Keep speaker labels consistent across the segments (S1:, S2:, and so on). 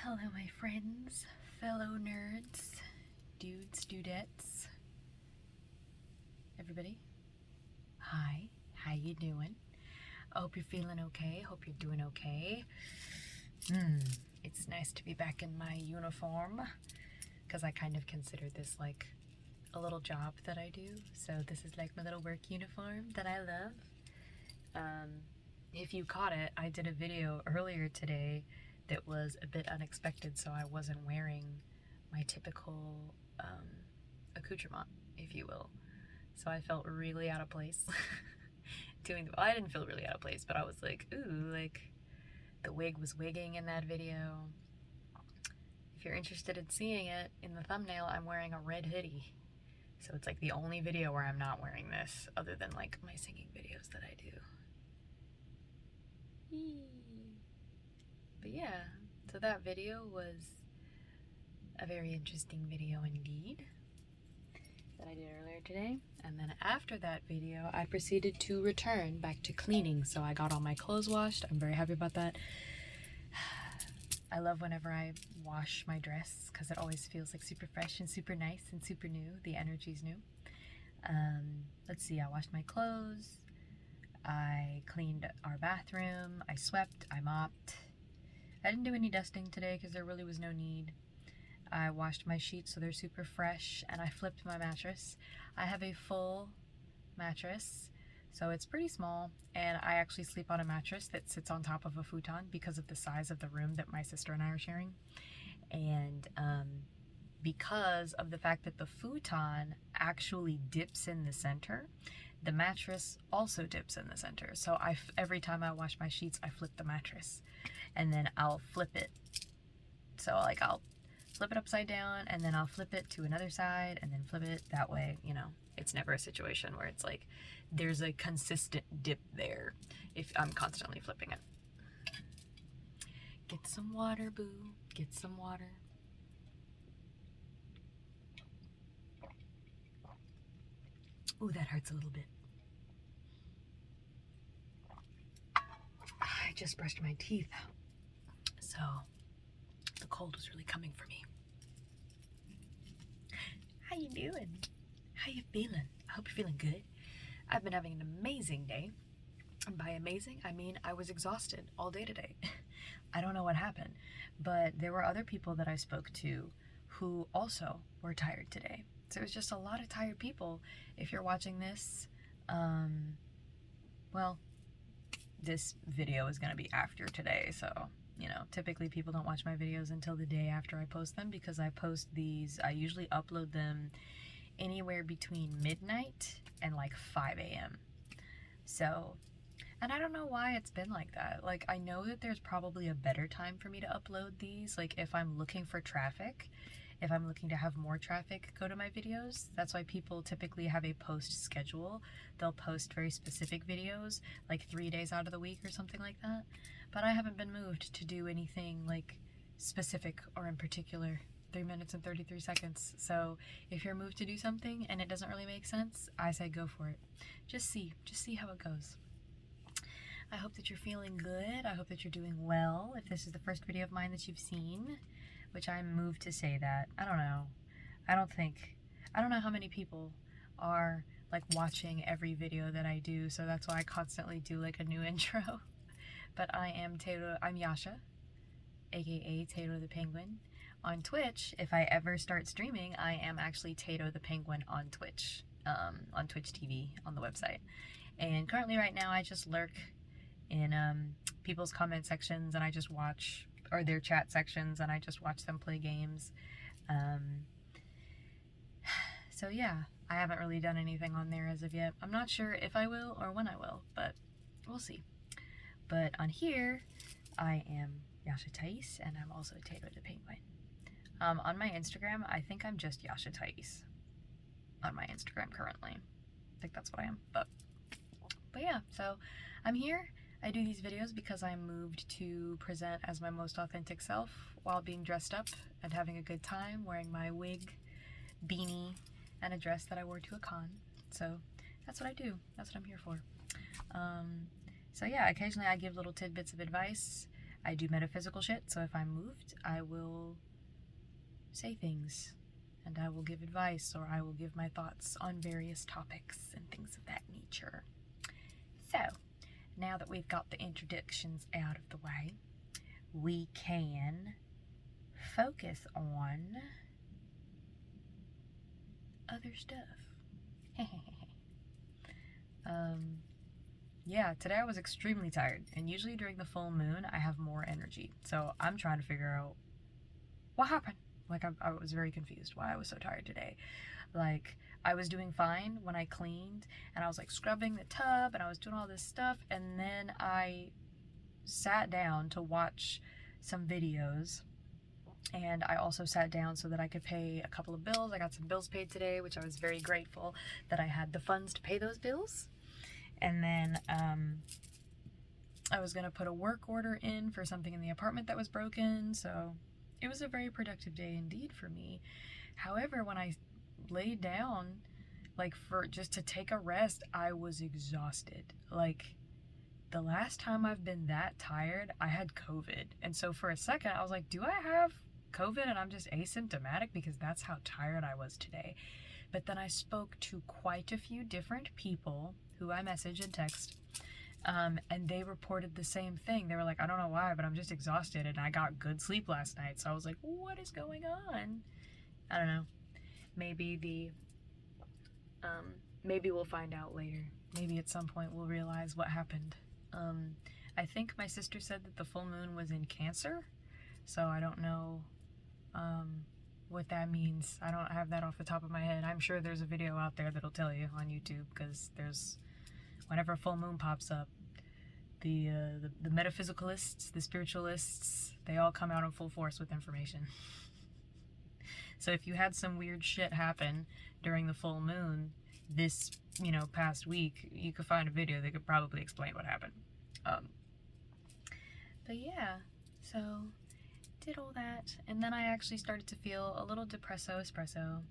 S1: Hello, my friends, fellow nerds, dudes, dudettes, everybody. Hi, how you doing? I hope you're feeling okay. Hope you're doing okay. It's nice to be back in my uniform because I kind of consider this like a little job that I do. So this is like my little work uniform that I love. If you caught it, I did a video earlier today that was a bit unexpected, so I wasn't wearing my typical accoutrement, if you will. So I felt really out of place doing I didn't feel really out of place, but I was like, ooh, like the wig was wigging in that video. If you're interested in seeing it, in the thumbnail, I'm wearing a red hoodie. So it's like the only video where I'm not wearing this, other than like my singing videos that I do. But yeah, so that video was a very interesting video indeed that I did earlier today. And then after that video, I proceeded to return back to cleaning. So I got all my clothes washed. I'm very happy about that. I love whenever I wash my dress because it always feels like super fresh and super nice and super new. The energy's new. Let's see, I washed my clothes. I cleaned our bathroom. I swept. I mopped. I didn't do any dusting today because there really was no need. I washed my sheets so they're super fresh, and I flipped my mattress. I have a full mattress, so it's pretty small, and I actually sleep on a mattress that sits on top of a futon because of the size of the room that my sister and I are sharing. And because of the fact that the futon actually dips in the center, the mattress also dips in the center. So every time I wash my sheets, I flip the mattress, and then I'll flip it. So like I'll flip it upside down, and then I'll flip it to another side, and then flip it that way. You know, it's never a situation where it's like there's a consistent dip there if I'm constantly flipping it. Get some water, boo. Get some water. Ooh, that hurts a little bit. I just brushed my teeth, so the cold was really coming for me. How you doing? How you feeling? I hope you're feeling good. I've been having an amazing day. And by amazing, I mean I was exhausted all day today. I don't know what happened, but there were other people that I spoke to who also were tired today. So it was just a lot of tired people. If you're watching this, well, this video is going to be after today, so you know, typically people don't watch my videos until the day after I post them because I post these, I usually upload them anywhere between midnight and like 5 a.m. So, and I don't know why it's been like that. Like, I know that there's probably a better time for me to upload these, like if I'm looking for traffic, if I'm looking to have more traffic go to my videos. That's why people typically have a post schedule. They'll post very specific videos, like 3 days out of the week or something like that. But I haven't been moved to do anything like specific or in particular. 3 minutes and 33 seconds. So if you're moved to do something and it doesn't really make sense, I say go for it. Just see how it goes. I hope that you're feeling good. I hope that you're doing well. If this is the first video of mine that you've seen, which I'm moved to say that. I don't know. I don't know how many people are like watching every video that I do, so that's why I constantly do like a new intro. But I am Tato, I'm Yasha, aka Tato the Penguin. On Twitch, if I ever start streaming, I am actually Tato the Penguin on Twitch TV, on the website. And currently right now I just lurk in people's comment sections, and I just watch, or their chat sections, and I just watch them play games. So yeah, I haven't really done anything on there as of yet. I'm not sure if I will or when I will, but we'll see. But on here, I am Yasha Thais, and I'm also Tato the Penguin. On my Instagram, I think I'm just Yasha Thais on my Instagram currently. I think that's what I am, but yeah, so I'm here. I do these videos because I'm moved to present as my most authentic self while being dressed up and having a good time, wearing my wig, beanie, and a dress that I wore to a con. So that's what I do. That's what I'm here for. So yeah, occasionally I give little tidbits of advice. I do metaphysical shit, so if I'm moved, I will say things, and I will give advice, or I will give my thoughts on various topics and things of that nature. So, now that we've got the introductions out of the way, we can focus on other stuff. Yeah, today I was extremely tired, and usually during the full moon I have more energy, so I'm trying to figure out what happened. Like, I was very confused why I was so tired today. Like, I was doing fine when I cleaned, and I was like scrubbing the tub, and I was doing all this stuff, and then I sat down to watch some videos, and I also sat down so that I could pay a couple of bills. I got some bills paid today, which I was very grateful that I had the funds to pay those bills. And then I was gonna put a work order in for something in the apartment that was broken, so it was a very productive day indeed for me. However, when I laid down, like, for just to take a rest, I was exhausted. Like, the last time I've been that tired, I had COVID. And so for a second, I was like, do I have COVID and I'm just asymptomatic? Because that's how tired I was today. But then I spoke to quite a few different people who I messaged and text, and they reported the same thing. They were like, I don't know why, but I'm just exhausted, and I got good sleep last night. So I was like, what is going on? I don't know. Maybe maybe we'll find out later. Maybe at some point we'll realize what happened. I think my sister said that the full moon was in Cancer, so I don't know what that means. I don't have that off the top of my head. I'm sure there's a video out there that'll tell you on YouTube, because whenever a full moon pops up, the metaphysicalists, the spiritualists, they all come out in full force with information. So if you had some weird shit happen during the full moon this, past week, you could find a video that could probably explain what happened. But yeah, so did all that, and then I actually started to feel a little espresso,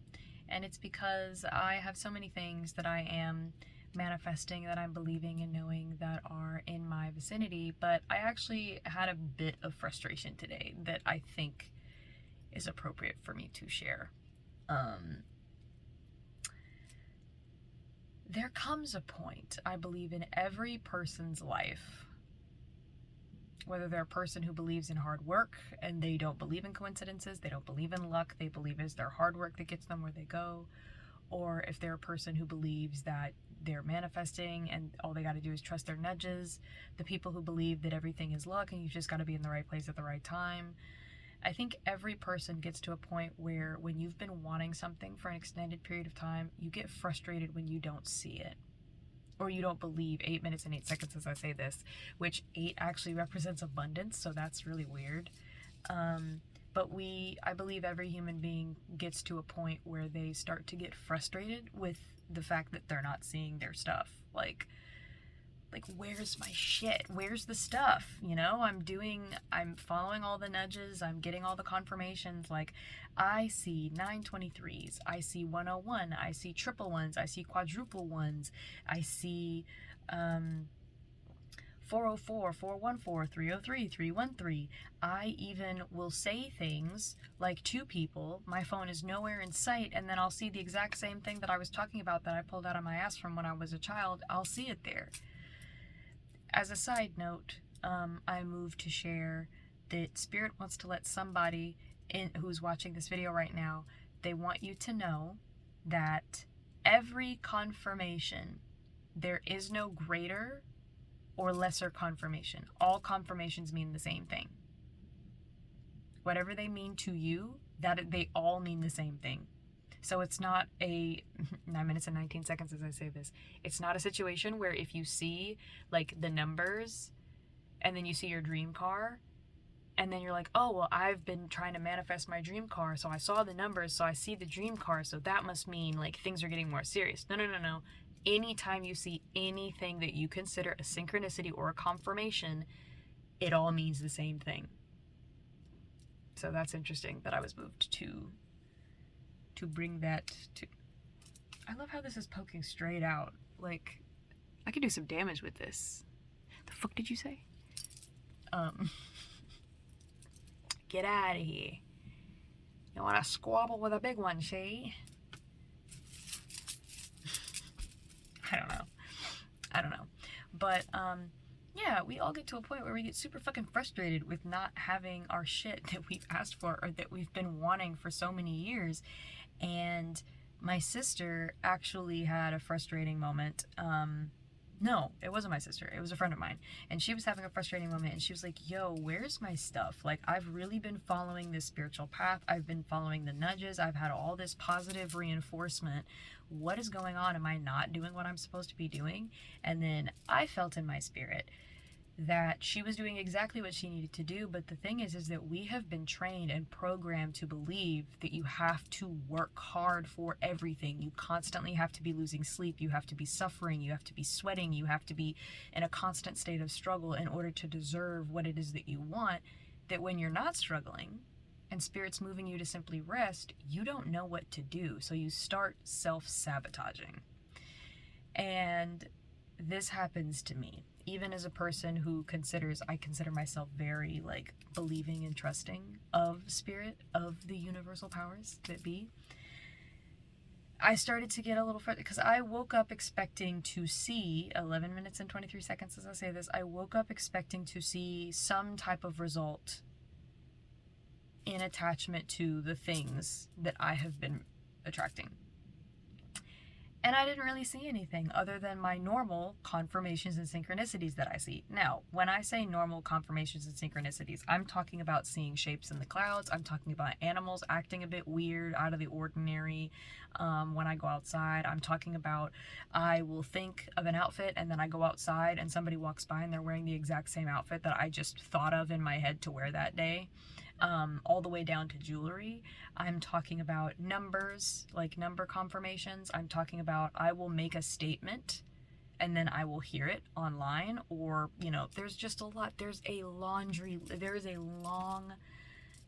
S1: and it's because I have so many things that I am manifesting, that I'm believing and knowing, that are in my vicinity, but I actually had a bit of frustration today that I think is appropriate for me to share. There comes a point, I believe, in every person's life, whether they're a person who believes in hard work and they don't believe in coincidences, they don't believe in luck, they believe it's their hard work that gets them where they go, or if they're a person who believes that they're manifesting and all they got to do is trust their nudges, the people who believe that everything is luck and you've just got to be in the right place at the right time. I think every person gets to a point where when you've been wanting something for an extended period of time, you get frustrated when you don't see it. Or you don't believe 8 minutes and 8 seconds as I say this, which 8 actually represents abundance, so that's really weird. But I believe every human being gets to a point where they start to get frustrated with the fact that they're not seeing their stuff. Like, where's my shit? Where's the stuff? I'm following all the nudges, I'm getting all the confirmations. Like, I see 923s, I see 101, I see triple ones, I see quadruple ones, I see 404, 414, 303, 313. I even will say things like to people, my phone is nowhere in sight, and then I'll see the exact same thing that I was talking about that I pulled out of my ass from when I was a child. I'll see it there. As a side note, I moved to share that Spirit wants to let somebody who's watching this video right now, they want you to know that every confirmation, there is no greater or lesser confirmation. All confirmations mean the same thing. Whatever they mean to you, that they all mean the same thing. So it's not a 9 minutes and 19 seconds as I say this. It's not a situation where if you see like the numbers and then you see your dream car and then you're like, oh, well, I've been trying to manifest my dream car, so I saw the numbers, so I see the dream car, so that must mean like things are getting more serious. No. Anytime you see anything that you consider a synchronicity or a confirmation, it all means the same thing. So that's interesting that I was moved to bring that to. I love how this is poking straight out. Like, I could do some damage with this. The fuck did you say? Get out of here. You want to squabble with a big one, see? I don't know. But, yeah, we all get to a point where we get super fucking frustrated with not having our shit that we've asked for or that we've been wanting for so many years. And my sister actually had a frustrating moment. No, it wasn't my sister. It was a friend of mine. And she was having a frustrating moment and she was like, yo, where's my stuff? Like, I've really been following this spiritual path. I've been following the nudges. I've had all this positive reinforcement. What is going on? Am I not doing what I'm supposed to be doing? And then I felt in my spirit that she was doing exactly what she needed to do, but the thing is that we have been trained and programmed to believe that you have to work hard for everything. You constantly have to be losing sleep, you have to be suffering, you have to be sweating, you have to be in a constant state of struggle in order to deserve what it is that you want, that when you're not struggling and spirit's moving you to simply rest, you don't know what to do, so you start self-sabotaging. And this happens to me. Even as a person who I consider myself very, like, believing and trusting of spirit, of the universal powers that be, I started to get a little frustrated because I woke up expecting to see, 11 minutes and 23 seconds as I say this, I woke up expecting to see some type of result in attachment to the things that I have been attracting. And I didn't really see anything other than my normal confirmations and synchronicities that I see. Now, when I say normal confirmations and synchronicities, I'm talking about seeing shapes in the clouds. I'm talking about animals acting a bit weird, out of the ordinary when I go outside. I'm talking about I will think of an outfit and then I go outside and somebody walks by and they're wearing the exact same outfit that I just thought of in my head to wear that day. All the way down to jewelry. I'm talking about numbers, like number confirmations. I'm talking about I will make a statement and then I will hear it online, or, you know, there's just a lot. There is a long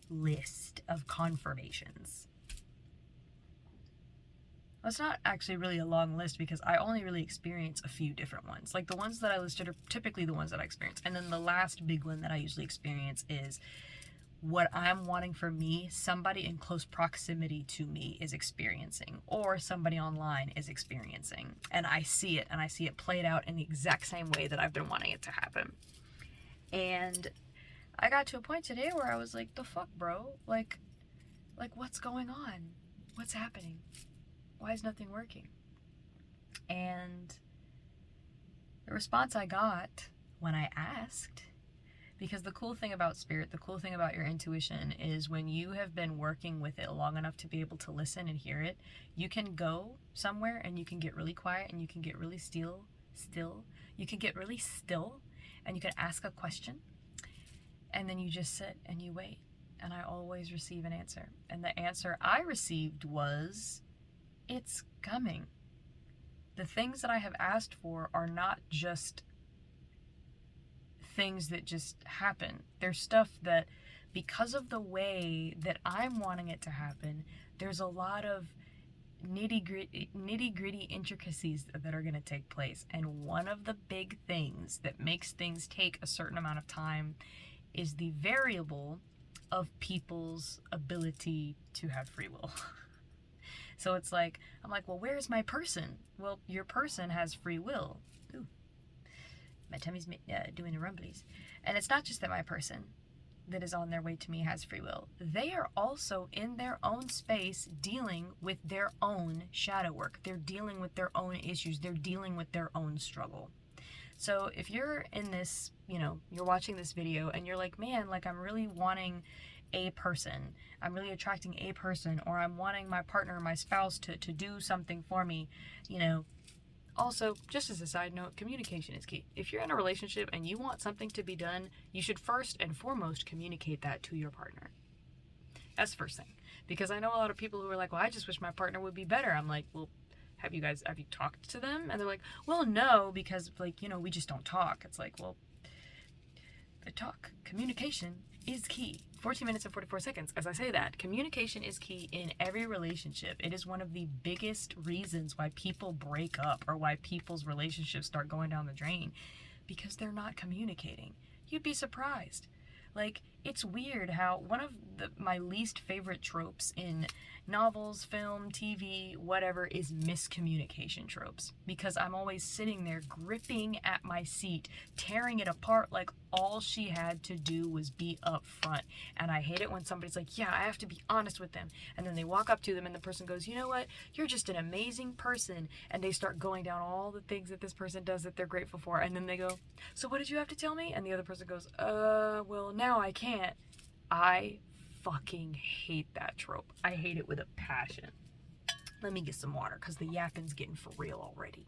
S1: list of confirmations. Well, it's not actually really a long list because I only really experience a few different ones. Like, the ones that I listed are typically the ones that I experience. And then the last big one that I usually experience is what I'm wanting for me, somebody in close proximity to me is experiencing, or somebody online is experiencing. And I see it, and I see it played out in the exact same way that I've been wanting it to happen. And I got to a point today where I was like, the fuck, bro? Like what's going on? What's happening? Why is nothing working? And the response I got when I asked, because the cool thing about spirit, the cool thing about your intuition is when you have been working with it long enough to be able to listen and hear it, you can go somewhere and you can get really quiet and you can get really still. You can get really still and you can ask a question and then you just sit and you wait. And I always receive an answer. And the answer I received was, it's coming. The things that I have asked for are not just things that just happen. There's stuff that, because of the way that I'm wanting it to happen, there's a lot of nitty-gritty intricacies that are going to take place. And one of the big things that makes things take a certain amount of time is the variable of people's ability to have free will. So it's like, I'm like, well, where's my person? Well, your person has free will. Ooh. My tummy's doing the rumblies. And it's not just that my person that is on their way to me has free will. They are also in their own space dealing with their own shadow work. They're dealing with their own issues. They're dealing with their own struggle. So if you're in this, you're watching this video and you're like, man, like I'm really wanting a person. I'm really attracting a person, or I'm wanting my partner, my spouse to do something for me, Also, just as a side note, communication is key. If you're in a relationship and you want something to be done, you should first and foremost communicate that to your partner. That's the first thing. Because I know a lot of people who are like, well, I just wish my partner would be better. I'm like, well, have you talked to them? And they're like, well, no, because we just don't talk. It's like, well, talk. Communication is key. 14 minutes and 44 seconds. As I say that, communication is key in every relationship. It is one of the biggest reasons why people break up or why people's relationships start going down the drain, because they're not communicating. You'd be surprised. Like, it's weird how one of my least favorite tropes in novels, film, TV, whatever, is miscommunication tropes. Because I'm always sitting there gripping at my seat, tearing it apart like all she had to do was be upfront. And I hate it when somebody's like, yeah, I have to be honest with them. And then they walk up to them and the person goes, you know what? You're just an amazing person. And they start going down all the things that this person does that they're grateful for. And then they go, so what did you have to tell me? And the other person goes, well, now I can't. I fucking hate that trope. I hate it with a passion. Let me get some water because the yapping's getting for real already.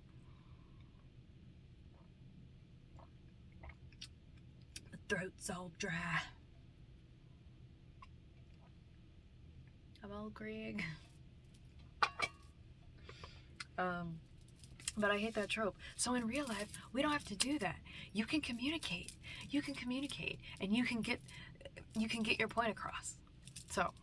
S1: The throat's all dry. I'm all Greg. But I hate that trope. So in real life, we don't have to do that. You can communicate. You can communicate, and you can get your point across. So,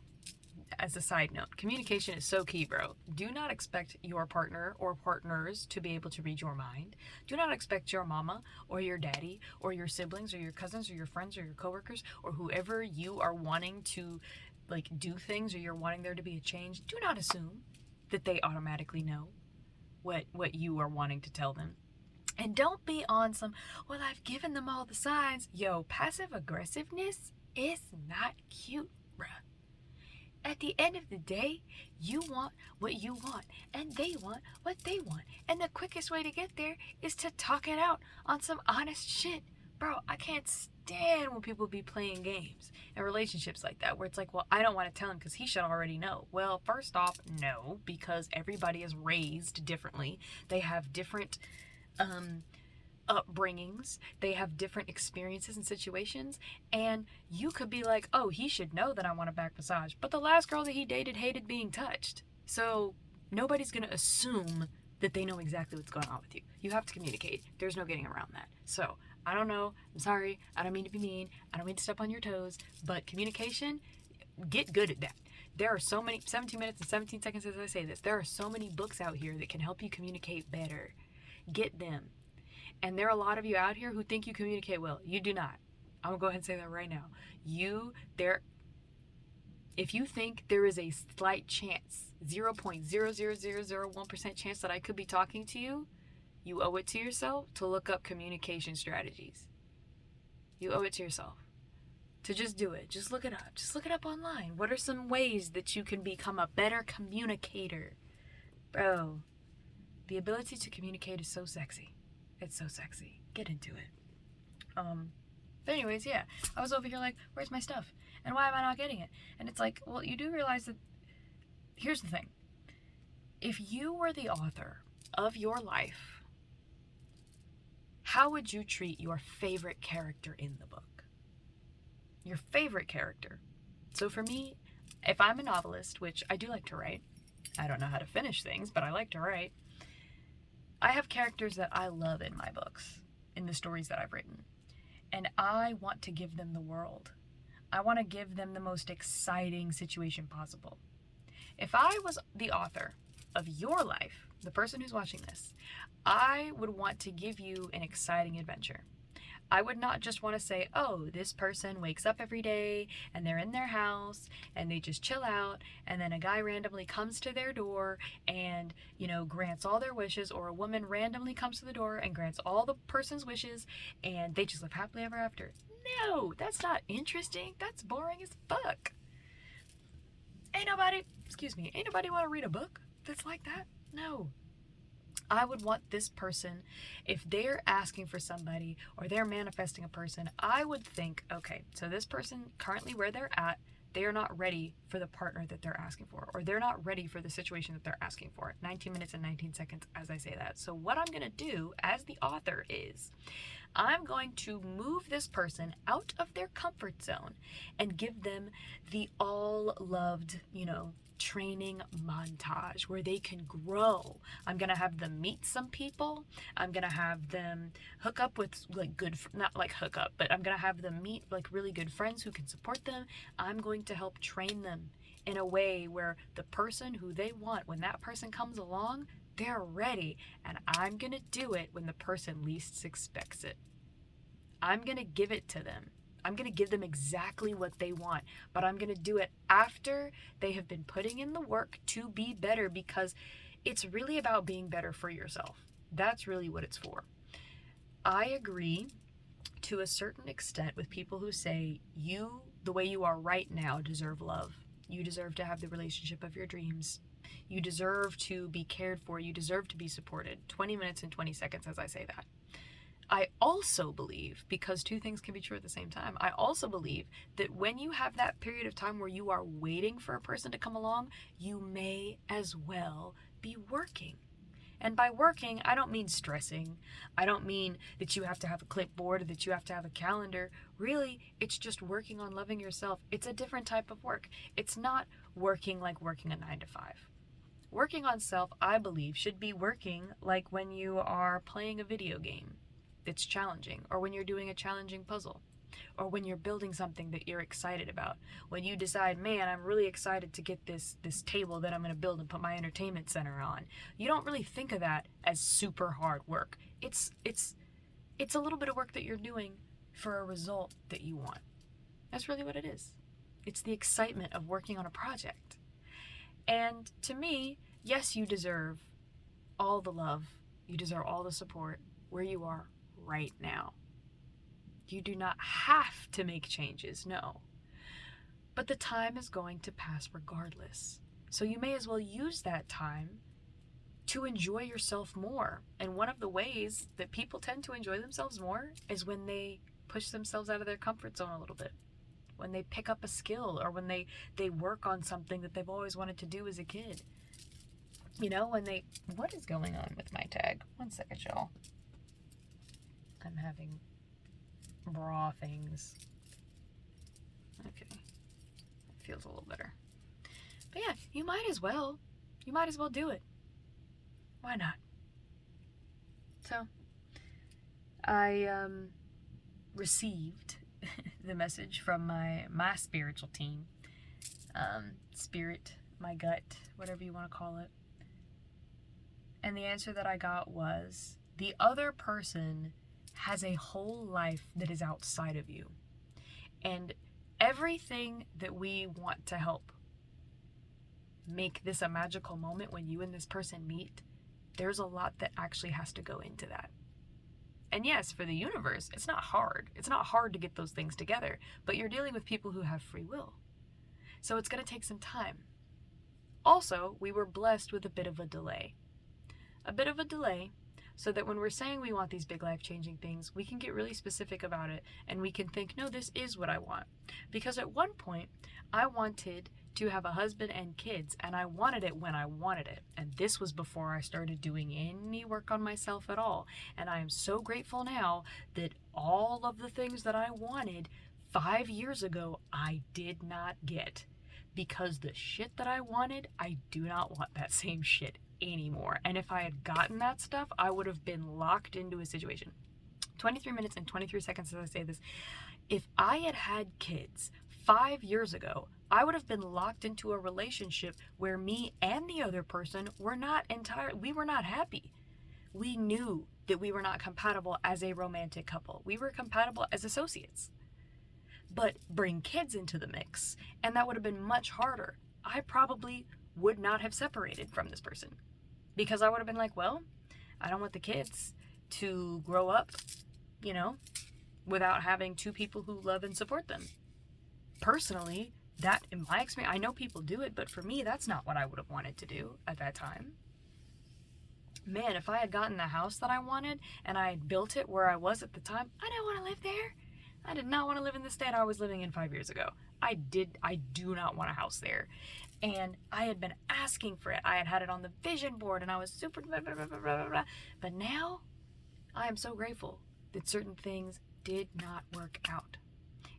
S1: as a side note, communication is so key, bro. Do not expect your partner or partners to be able to read your mind. Do not expect your mama or your daddy or your siblings or your cousins or your friends or your coworkers or whoever you are wanting to like do things or you're wanting there to be a change. Do not assume that they automatically know what you are wanting to tell them. And don't be on some, well, I've given them all the signs. Yo, passive aggressiveness is not cute, bruh. At the end of the day, you want what you want, and they want what they want. And the quickest way to get there is to talk it out on some honest shit. Bro, I can't stand when people be playing games in relationships like that, where it's like, well, I don't want to tell him because he should already know. Well, first off, no, because everybody is raised differently. They have different upbringings, they have different experiences and situations, and you could be like, oh, he should know that I want a back massage, but the last girl that he dated hated being touched. So nobody's gonna assume that they know exactly what's going on with you. You have to communicate. There's no getting around that. So I don't know, I'm sorry, I don't mean to be mean, I don't mean to step on your toes, but communication, get good at that. There are so many, 17 minutes and 17 seconds as I say this, there are so many books out here that can help you communicate better. Get them. And there are a lot of you out here who think you communicate well. You do not. I'm gonna go ahead and say that right now. If you think there is a slight chance, 0.00001% chance that I could be talking to you, you owe it to yourself to look up communication strategies. You owe it to yourself to just do it. Just look it up. Just look it up online. What are some ways that you can become a better communicator? Bro, the ability to communicate is so sexy. It's so sexy. Get into it. But anyways, yeah. I was over here like, where's my stuff? And why am I not getting it? And it's like, well, you do realize that, here's the thing. If you were the author of your life, how would you treat your favorite character in the book? Your favorite character. So for me, if I'm a novelist, which I do like to write, I don't know how to finish things, but I like to write, I have characters that I love in my books, in the stories that I've written. And I want to give them the world. I want to give them the most exciting situation possible. If I was the author of your life, the person who's watching this, I would want to give you an exciting adventure. I would not just want to say, oh, this person wakes up every day and they're in their house and they just chill out, and then a guy randomly comes to their door and, grants all their wishes, or a woman randomly comes to the door and grants all the person's wishes and they just live happily ever after. No, that's not interesting. That's boring as fuck. Ain't nobody want to read a book that's like that? No. I would want this person, if they're asking for somebody or they're manifesting a person, I would think, okay, so this person currently where they're at, they are not ready for the partner that they're asking for, or they're not ready for the situation that they're asking for. 19 minutes and 19 seconds as I say that. So what I'm going to do as the author is I'm going to move this person out of their comfort zone and give them the all-loved, training montage where they can grow. I'm gonna have them meet some people. I'm gonna have them hook up with not like hook up, but I'm gonna have them meet like really good friends who can support them. I'm going to help train them in a way where the person who they want, when that person comes along, they're ready. And I'm gonna do it when the person least expects it. I'm gonna give it to them. I'm going to give them exactly what they want, but I'm going to do it after they have been putting in the work to be better, because it's really about being better for yourself. That's really what it's for. I agree to a certain extent with people who say you, the way you are right now, deserve love. You deserve to have the relationship of your dreams. You deserve to be cared for. You deserve to be supported. 20 minutes and 20 seconds as I say that. I also believe, because two things can be true at the same time, I also believe that when you have that period of time where you are waiting for a person to come along, you may as well be working. And by working, I don't mean stressing. I don't mean that you have to have a clipboard or that you have to have a calendar. Really, it's just working on loving yourself. It's a different type of work. It's not working like working a 9 to 5. Working on self, I believe, should be working like when you are playing a video game that's challenging, or when you're doing a challenging puzzle, or when you're building something that you're excited about. When you decide, man, I'm really excited to get this table that I'm going to build and put my entertainment center on. You don't really think of that as super hard work. It's a little bit of work that you're doing for a result that you want. That's really what it is. It's the excitement of working on a project. And to me, yes, you deserve all the love. You deserve all the support where you are right now. You do not have to make changes, no. But the time is going to pass regardless. So you may as well use that time to enjoy yourself more. And one of the ways that people tend to enjoy themselves more is when they push themselves out of their comfort zone a little bit. When they pick up a skill, or when they work on something that they've always wanted to do as a kid. You know, when they... What is going on with my tag? One second, y'all. I'm having bra things. Okay. Feels a little better. But yeah, you might as well. You might as well do it. Why not? So, I received the message from my spiritual team. Spirit, my gut, whatever you want to call it. And the answer that I got was, the other person has a whole life that is outside of you. And everything that we want to help make this a magical moment when you and this person meet, there's a lot that actually has to go into that. And yes, for the universe, it's not hard. It's not hard to get those things together, but you're dealing with people who have free will. So it's going to take some time. Also, we were blessed with a bit of a delay. A bit of a delay, so that when we're saying we want these big life-changing things, we can get really specific about it, and we can think, no, this is what I want. Because at one point, I wanted to have a husband and kids, and I wanted it when I wanted it. And this was before I started doing any work on myself at all. And I am so grateful now that all of the things that I wanted 5 years ago, I did not get. Because the shit that I wanted, I do not want that same shit anymore. And if I had gotten that stuff, I would have been locked into a situation. 23 minutes and 23 seconds as I say this. If I had had kids 5 years ago, I would have been locked into a relationship where me and the other person were not happy. We knew that we were not compatible as a romantic couple. We were compatible as associates. But bring kids into the mix, and that would have been much harder. I probably would not have separated from this person, because I would have been like, well, I don't want the kids to grow up, without having two people who love and support them. Personally, that, in my experience, I know people do it, but for me, that's not what I would have wanted to do at that time. Man, if I had gotten the house that I wanted, and I had built it where I was at the time, I didn't want to live there. I did not want to live in the state I was living in 5 years ago. I do not want a house there. And I had been asking for it. I had had it on the vision board, and I was super blah, blah, blah, blah, blah, blah. But now, I am so grateful that certain things did not work out.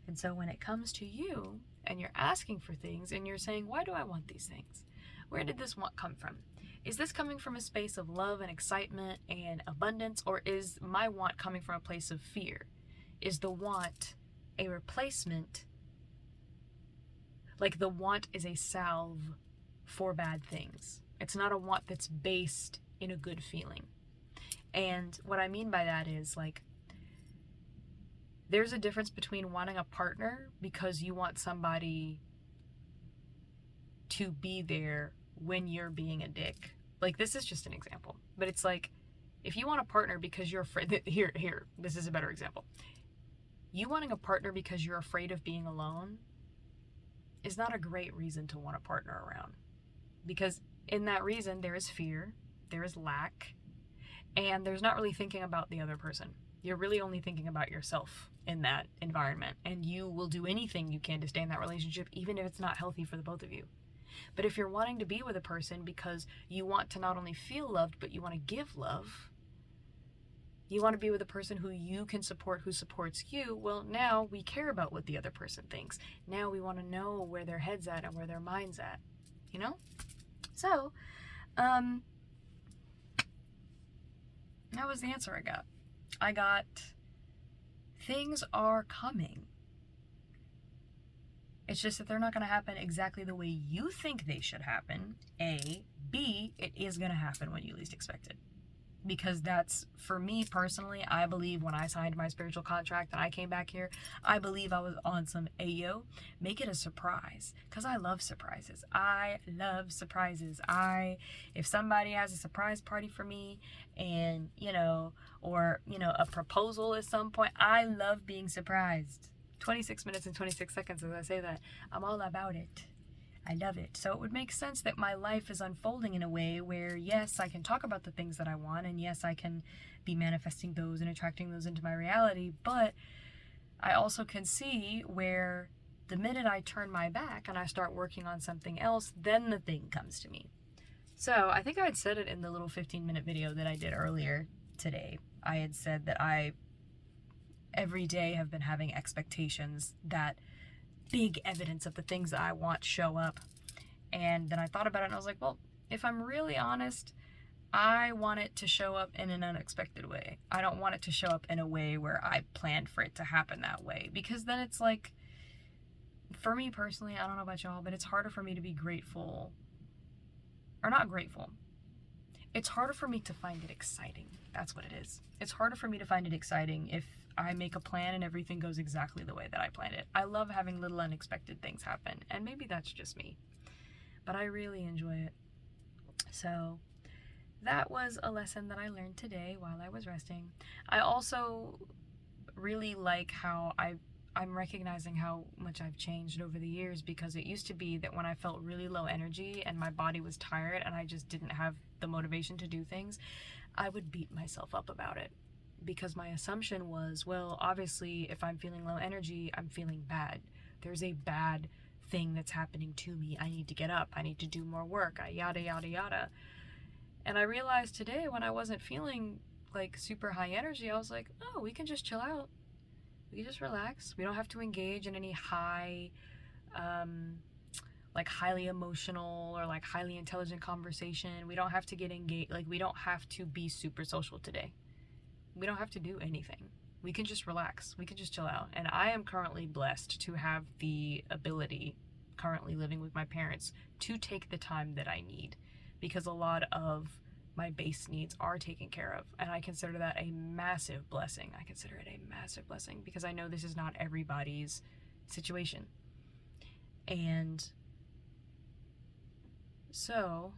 S1: And so when it comes to you, and you're asking for things, and you're saying, why do I want these things? Where did this want come from? Is this coming from a space of love and excitement and abundance, or is my want coming from a place of fear? Is the want a replacement? Like, the want is a salve for bad things. It's not a want that's based in a good feeling. And what I mean by that is, like, There's a difference between wanting a partner because you want somebody to be there when you're being a dick. Like, this is just an example, but it's like, if you want a partner because you're afraid, here, this is a better example. You wanting a partner because you're afraid of being alone is not a great reason to want a partner around. Because in that reason, there is fear, there is lack, and there's not really thinking about the other person. You're really only thinking about yourself in that environment, and you will do anything you can to stay in that relationship, even if it's not healthy for the both of you. But if you're wanting to be with a person because you want to not only feel loved, but you want to give love, you want to be with a person who you can support, who supports you, well, now we care about what the other person thinks. Now we want to know where their head's at and where their mind's at, you know? So, that was the answer I got. I got, things are coming. It's just that they're not going to happen exactly the way you think they should happen, A. B, it is going to happen when you least expect it. Because that's, for me personally, I believe when I signed my spiritual contract and I came back here, I believe I was on some Ayo, make it a surprise. Because I love surprises. If somebody has a surprise party for me and, or, a proposal at some point, I love being surprised. 26 minutes and 26 seconds as I say that. I'm all about it. I love it. So it would make sense that my life is unfolding in a way where, yes, I can talk about the things that I want, and yes, I can be manifesting those and attracting those into my reality, but I also can see where the minute I turn my back and I start working on something else, then the thing comes to me. So I think I had said it in the little 15-minute video that I did earlier today. I had said that I every day have been having expectations that big evidence of the things that I want show up. And then I thought about it and I was like, well, if I'm really honest, I want it to show up in an unexpected way. I don't want it to show up in a way where I planned for it to happen that way. Because then it's like, for me personally, I don't know about y'all, but it's harder for me to be grateful. Or not grateful. It's harder for me to find it exciting. That's what it is. It's harder for me to find it exciting if I make a plan and everything goes exactly the way that I planned it. I love having little unexpected things happen, and maybe that's just me, but I really enjoy it. So that was a lesson that I learned today while I was resting. I also really like how I'm recognizing how much I've changed over the years, because it used to be that when I felt really low energy and my body was tired and I just didn't have the motivation to do things, I would beat myself up about it. Because my assumption was, well, obviously, if I'm feeling low energy, I'm feeling bad. There's a bad thing that's happening to me. I need to get up. I need to do more work. Yada, yada, yada. And I realized today when I wasn't feeling like super high energy, I was like, oh, we can just chill out. We can just relax. We don't have to engage in any high, like highly emotional or like highly intelligent conversation. We don't have to get engaged. Like, we don't have to be super social today. We don't have to do anything. We can just relax. We can just chill out. And I am currently blessed to have the ability, currently living with my parents, to take the time that I need, because a lot of my base needs are taken care of. And I consider that a massive blessing. I consider it a massive blessing because I know this is not everybody's situation. And so,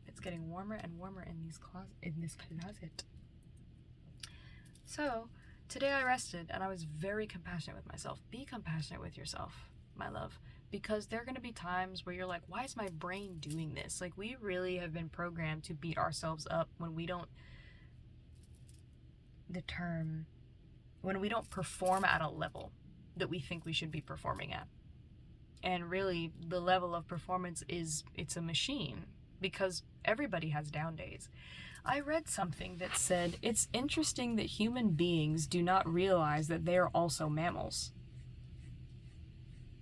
S1: it's getting warmer and warmer in this closet. So today I rested and I was very compassionate with myself. Be compassionate with yourself, my love, because there are going to be times where you're like, why is my brain doing this? Like, we really have been programmed to beat ourselves up when we don't perform at a level that we think we should be performing at. And really, the level of performance it's a machine, because everybody has down days. I read something that said, it's interesting that human beings do not realize that they are also mammals.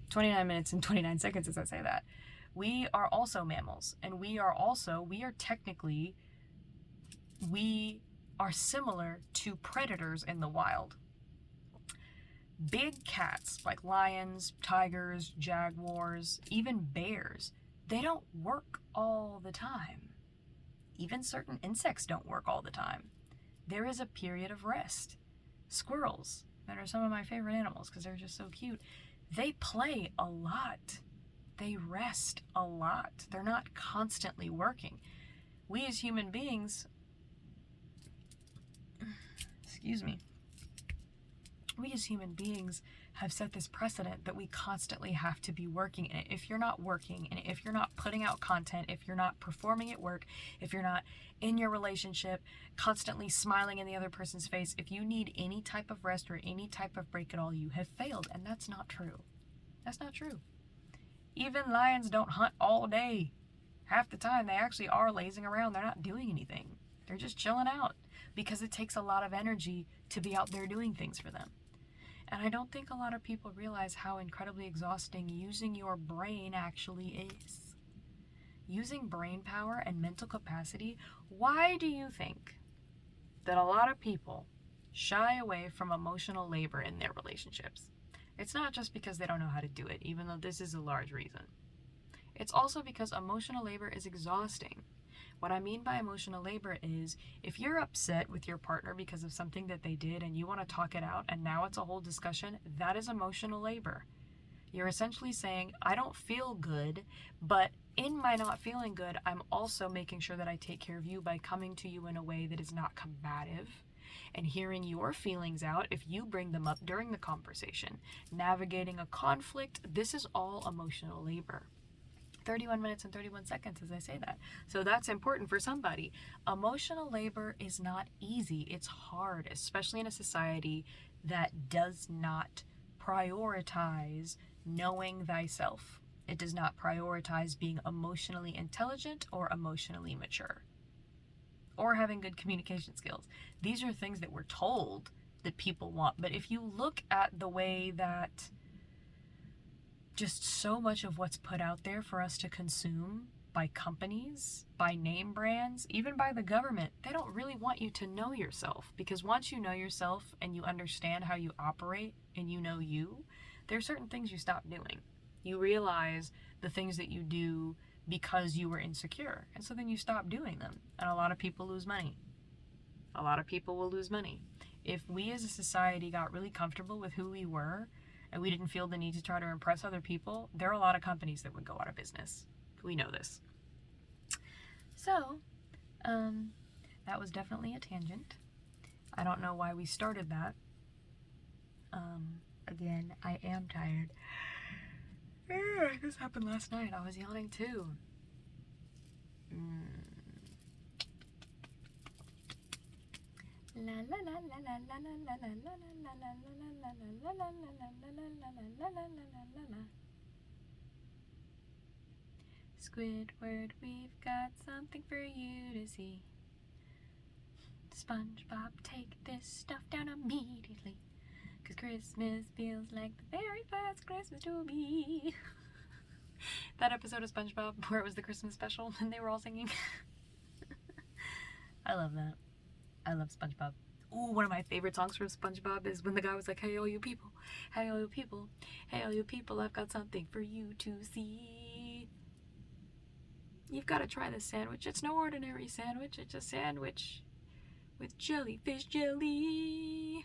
S1: 29 minutes and 29 seconds as I say that. We are also mammals, and we are similar to predators in the wild. Big cats like lions, tigers, jaguars, even bears, they don't work all the time. Even certain insects don't work all the time. There is a period of rest. Squirrels, that are some of my favorite animals because they're just so cute, they play a lot. They rest a lot. They're not constantly working. We as human beings, excuse me, we as human beings have set this precedent that we constantly have to be working. And if you're not working, and if you're not putting out content, if you're not performing at work, if you're not in your relationship constantly smiling in the other person's face, if you need any type of rest or any type of break at all, you have failed. And that's not true. That's not true. Even lions don't hunt all day. Half the time they actually are lazing around. They're not doing anything. They're just chilling out because it takes a lot of energy to be out there doing things for them. And I don't think a lot of people realize how incredibly exhausting using your brain actually is. Using brain power and mental capacity, why do you think that a lot of people shy away from emotional labor in their relationships? It's not just because they don't know how to do it, even though this is a large reason. It's also because emotional labor is exhausting. What I mean by emotional labor is if you're upset with your partner because of something that they did and you want to talk it out and now it's a whole discussion, that is emotional labor. You're essentially saying, I don't feel good, but in my not feeling good, I'm also making sure that I take care of you by coming to you in a way that is not combative and hearing your feelings out if you bring them up during the conversation. Navigating a conflict, this is all emotional labor. 31 minutes and 31 seconds as I say that. So that's important for somebody. Emotional labor is not easy. It's hard, especially in a society that does not prioritize knowing thyself. It does not prioritize being emotionally intelligent or emotionally mature or having good communication skills. These are things that we're told that people want. But if you look at the way that just so much of what's put out there for us to consume by companies, by name brands, even by the government, they don't really want you to know yourself. Because once you know yourself and you understand how you operate and you know you, there are certain things you stop doing. You realize the things that you do because you were insecure. And so then you stop doing them. And a lot of people lose money. A lot of people will lose money. If we as a society got really comfortable with who we were, and we didn't feel the need to try to impress other people, there are a lot of companies that would go out of business. We know this. So, that was definitely a tangent. I don't know why we started that. Again, I am tired. This happened last night. I was yawning too. Squidward, we've got something for you to see. SpongeBob, take this stuff down immediately, 'cause Christmas feels like the very first Christmas to me. That episode of SpongeBob where it was the Christmas special and they were all singing. I love that. I love SpongeBob. Ooh, one of my favorite songs from SpongeBob is when the guy was like, hey, all you people, hey, all you people, hey, all you people, I've got something for you to see. You've got to try this sandwich. It's no ordinary sandwich. It's a sandwich with jellyfish jelly.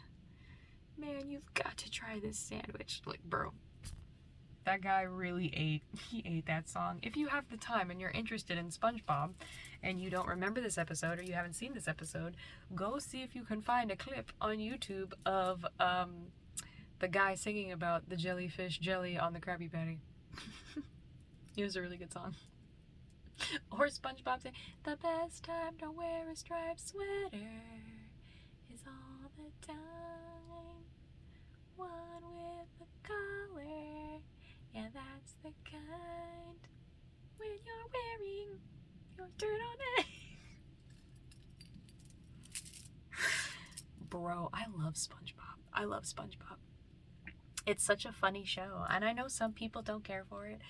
S1: Man, you've got to try this sandwich. Like, bro, that guy really ate that song. If you have the time and you're interested in SpongeBob and you don't remember this episode or you haven't seen this episode, go see if you can find a clip on YouTube of the guy singing about the jellyfish jelly on the Krabby Patty. It was a really good song. Or SpongeBob saying, the best time to wear a striped sweater is all the time. One with a collar. Yeah, that's the kind when you're wearing your turtleneck. Bro, I love SpongeBob. I love SpongeBob. It's such a funny show, and I know some people don't care for it.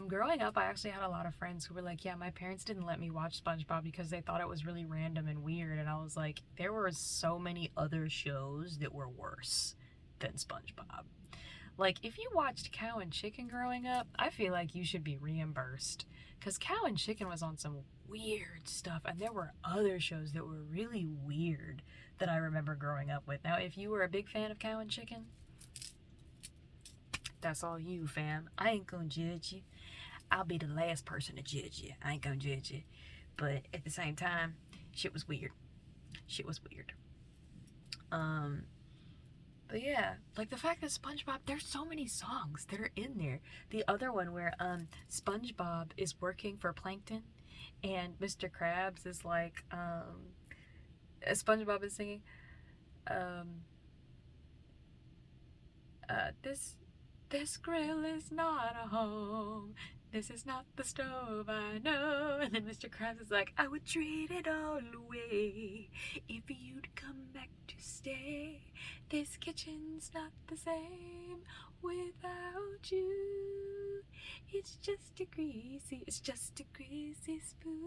S1: Growing up, I actually had a lot of friends who were like, yeah, my parents didn't let me watch SpongeBob because they thought it was really random and weird, and I was like, there were so many other shows that were worse than SpongeBob. Like, if you watched Cow and Chicken growing up, I feel like you should be reimbursed. Because Cow and Chicken was on some weird stuff, and there were other shows that were really weird that I remember growing up with. Now, if you were a big fan of Cow and Chicken, that's all you, fam. I ain't gonna judge you. I'll be the last person to judge you. I ain't gonna judge you. But at the same time, shit was weird. Shit was weird. But yeah, like the fact that SpongeBob, there's so many songs that are in there. The other one where SpongeBob is working for Plankton and Mr. Krabs is like SpongeBob is singing this grill is not a home. This is not the stove I know. And then Mr. Krabs is like, I would trade it all away if you'd come back to stay. This kitchen's not the same without you. It's just a greasy spoon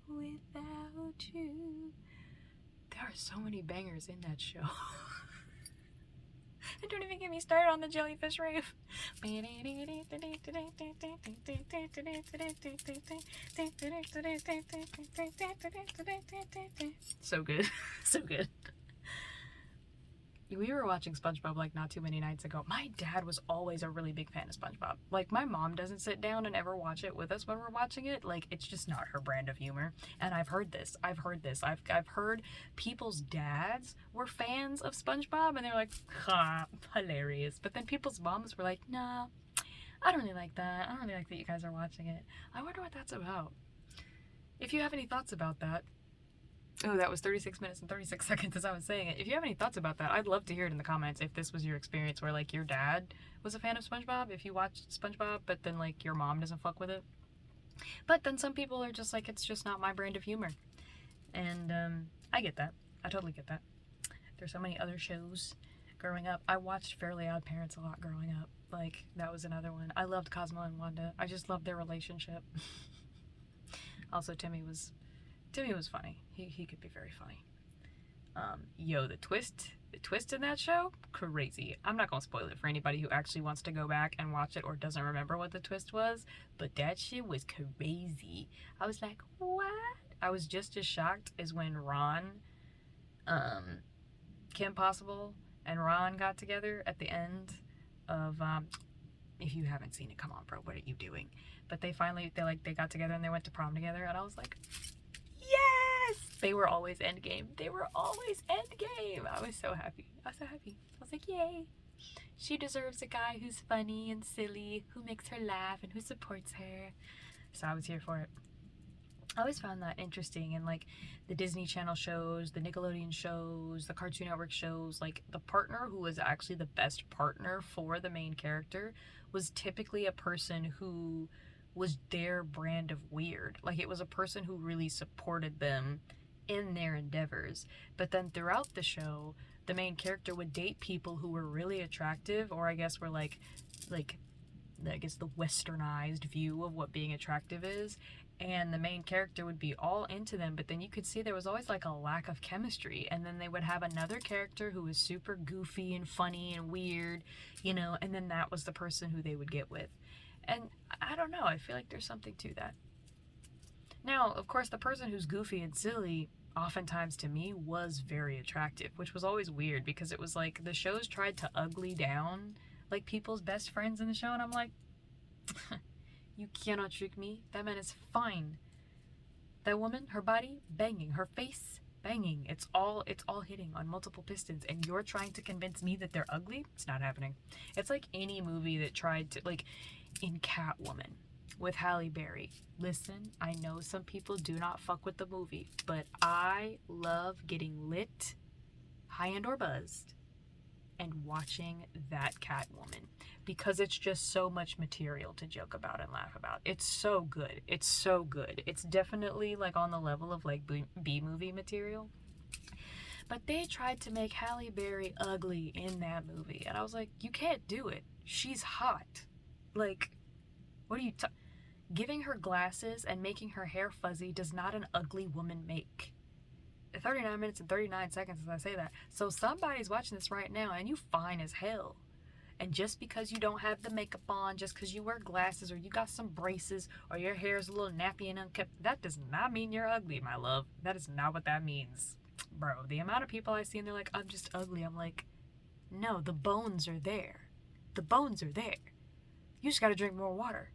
S1: without you. There are so many bangers in that show. And don't even get me started on the jellyfish rave. So good. So good. We were watching SpongeBob like not too many nights ago. My dad was always a really big fan of SpongeBob. Like, my mom doesn't sit down and ever watch it with us when we're watching it. Like, it's just not her brand of humor. And I've heard this. I've heard people's dads were fans of SpongeBob and they're like, ha, hilarious. But then people's moms were like, nah, I don't really like that. I don't really like that you guys are watching it. I wonder what that's about. If you have any thoughts about that, oh, that was 36 minutes and 36 seconds as I was saying it. If you have any thoughts about that, I'd love to hear it in the comments if this was your experience where, like, your dad was a fan of SpongeBob, if you watched SpongeBob, but then, like, your mom doesn't fuck with it. But then some people are just like, it's just not my brand of humor. And, I get that. I totally get that. There's so many other shows growing up. I watched Fairly Odd Parents a lot growing up. Like, that was another one. I loved Cosmo and Wanda. I just loved their relationship. Also, Timmy was funny. He could be very funny. The twist in that show, crazy. I'm not gonna spoil it for anybody who actually wants to go back and watch it or doesn't remember what the twist was, but that shit was crazy. I was like, what? I was just as shocked as when Kim Possible and Ron got together at the end of if you haven't seen it, come on, bro, what are you doing? But they got together and they went to prom together, and I was like, yes! They were always endgame. They were always endgame. I was so happy. I was like, yay. She deserves a guy who's funny and silly, who makes her laugh and who supports her. So I was here for it. I always found that interesting in, like, the Disney Channel shows, the Nickelodeon shows, the Cartoon Network shows. Like, the partner who was actually the best partner for the main character was typically a person who was their brand of weird. Like, it was a person who really supported them in their endeavors. But then throughout the show, the main character would date people who were really attractive, or I guess were like I guess the westernized view of what being attractive is. And the main character would be all into them, but then you could see there was always like a lack of chemistry. And then they would have another character who was super goofy and funny and weird, and then that was the person who they would get with. And I don't know, I feel like there's something to that. Now, of course, the person who's goofy and silly, oftentimes to me, was very attractive, which was always weird because it was like the shows tried to ugly down like people's best friends in the show, and I'm like, you cannot trick me. That man is fine. That woman, her body, banging. Her face, banging. It's all hitting on multiple pistons, and you're trying to convince me that they're ugly? It's not happening. It's like any movie that tried to, like, in Catwoman with Halle Berry. Listen, I know some people do not fuck with the movie, but I love getting lit, high and or buzzed, and watching that Catwoman, because it's just so much material to joke about and laugh about. It's so good. It's so good. It's definitely like on the level of like B-movie material. But they tried to make Halle Berry ugly in that movie, and I was like, you can't do it. She's hot. Like, what are you giving her glasses and making her hair fuzzy does not an ugly woman make. 39 minutes and 39 seconds as I say that. So somebody's watching this right now and you fine as hell. And just because you don't have the makeup on, just because you wear glasses or you got some braces or your hair is a little nappy and unkempt, that does not mean you're ugly, my love. That is not what that means. Bro, the amount of people I see and they're like, I'm just ugly. I'm like, no, the bones are there. The bones are there. You just gotta drink more water.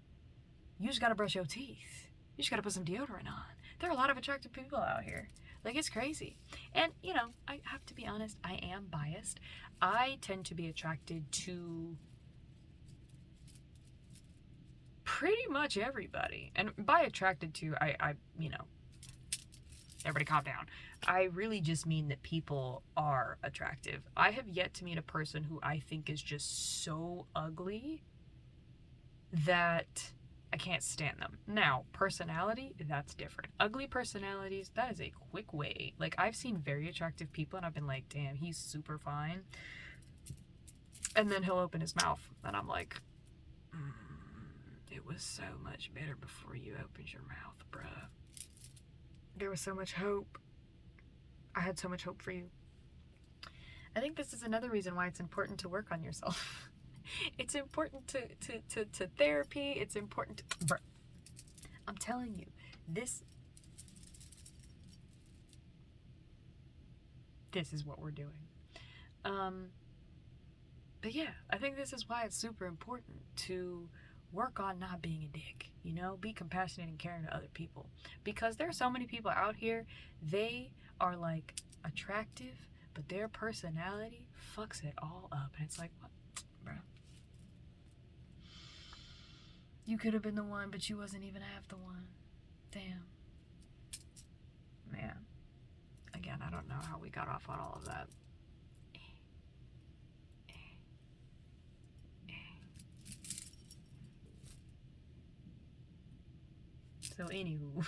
S1: You just gotta brush your teeth. You just gotta put some deodorant on. There are a lot of attractive people out here. Like, it's crazy. And, you know, I have to be honest, I am biased. I tend to be attracted to pretty much everybody. And by attracted to, I you know, everybody calm down. I really just mean that people are attractive. I have yet to meet a person who I think is just so ugly that I can't stand them. Now, personality, that's different. Ugly personalities, that is a quick way. Like, I've seen very attractive people and I've been like, damn, he's super fine. And then he'll open his mouth and I'm like, it was so much better before you opened your mouth, bruh. There was so much hope. I had so much hope for you. I think this is another reason why it's important to work on yourself. It's important to therapy. It's important to... Bruh. I'm telling you, this is what we're doing. But yeah, I think this is why it's super important to work on not being a dick, you know? Be compassionate and caring to other people. Because there are so many people out here, they are like attractive, but their personality fucks it all up. And it's like, what? Bro. You could have been the one, but you wasn't even half the one. Damn. Man. Again, I don't know how we got off on all of that. So anywho,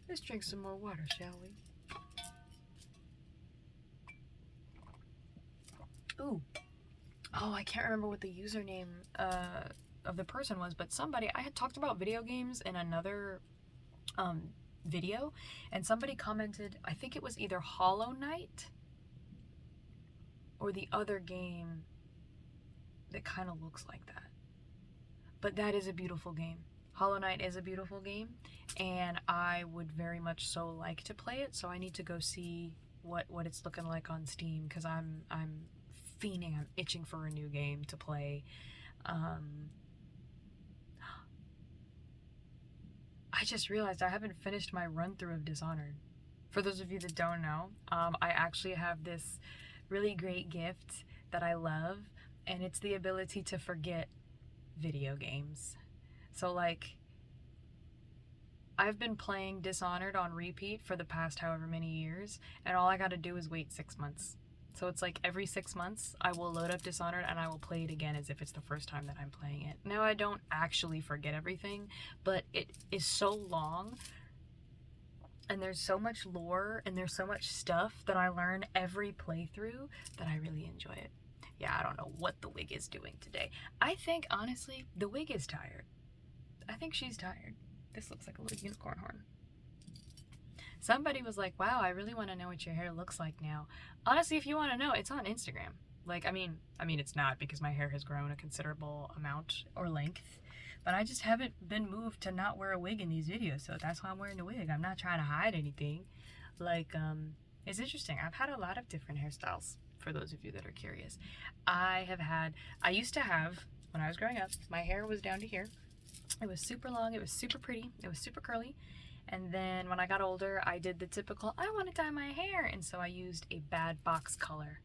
S1: let's drink some more water, shall we? Ooh. Oh, I can't remember what the username of the person was, but somebody, I had talked about video games in another video, and somebody commented, I think it was either Hollow Knight or the other game that kind of looks like that. But that is a beautiful game. Hollow Knight is a beautiful game, and I would very much so like to play it, so I need to go see what it's looking like on Steam, because I'm fiending, I'm itching for a new game to play. I just realized I haven't finished my run-through of Dishonored. For those of you that don't know, I actually have this really great gift that I love, and it's the ability to forget video games. So, like, I've been playing Dishonored on repeat for the past however many years, and all I gotta do is wait 6 months. So it's like every 6 months, I will load up Dishonored and I will play it again as if it's the first time that I'm playing it. Now, I don't actually forget everything, but it is so long, and there's so much lore, and there's so much stuff that I learn every playthrough that I really enjoy it. Yeah, I don't know what the wig is doing today. I think, honestly, the wig is tired. I think she's tired. This looks like a little unicorn horn. Somebody was like, wow, I really want to know what your hair looks like now. Honestly, if you want to know, it's on Instagram. Like, I mean, it's not, because my hair has grown a considerable amount or length, but I just haven't been moved to not wear a wig in these videos, so that's why I'm wearing a wig. I'm not trying to hide anything. Like, it's interesting. I've had a lot of different hairstyles, for those of you that are curious. I used to have, when I was growing up, my hair was down to here. It was super long, it was super pretty, it was super curly, and then when I got older, I did the typical, I want to dye my hair, and so I used a bad box color,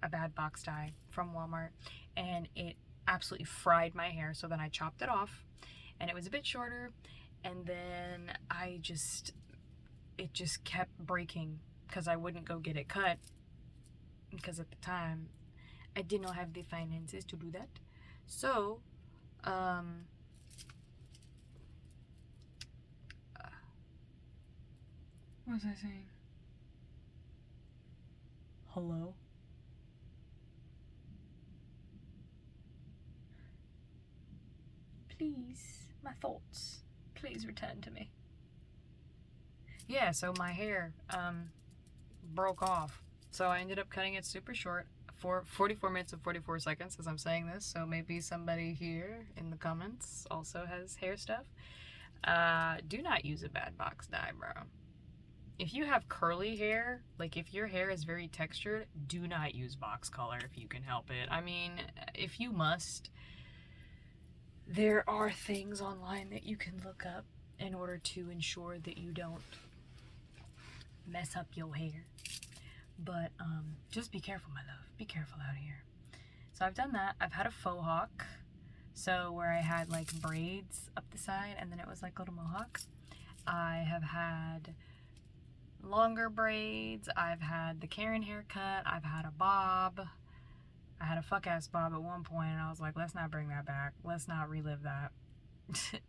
S1: a bad box dye from Walmart, and it absolutely fried my hair, so then I chopped it off, and it was a bit shorter, and then it just kept breaking, because I wouldn't go get it cut, because at the time, I did not have the finances to do that, so, what was I saying? Hello? Please, my thoughts, please return to me. yeah, so my hair broke off. So I ended up cutting it super short for 44 minutes and 44 seconds as I'm saying this. So maybe somebody here in the comments also has hair stuff. Do not use a bad box dye, bro. If you have curly hair, like if your hair is very textured, do not use box color if you can help it. I mean, if you must, there are things online that you can look up in order to ensure that you don't mess up your hair. But just be careful, my love. Be careful out here. So I've done that. I've had a faux hawk. So where I had like braids up the side and then it was like little mohawks. I have had longer braids. I've had the Karen haircut. I've had a bob. I had a fuck ass bob at one point and I was like, let's not bring that back. Let's not relive that.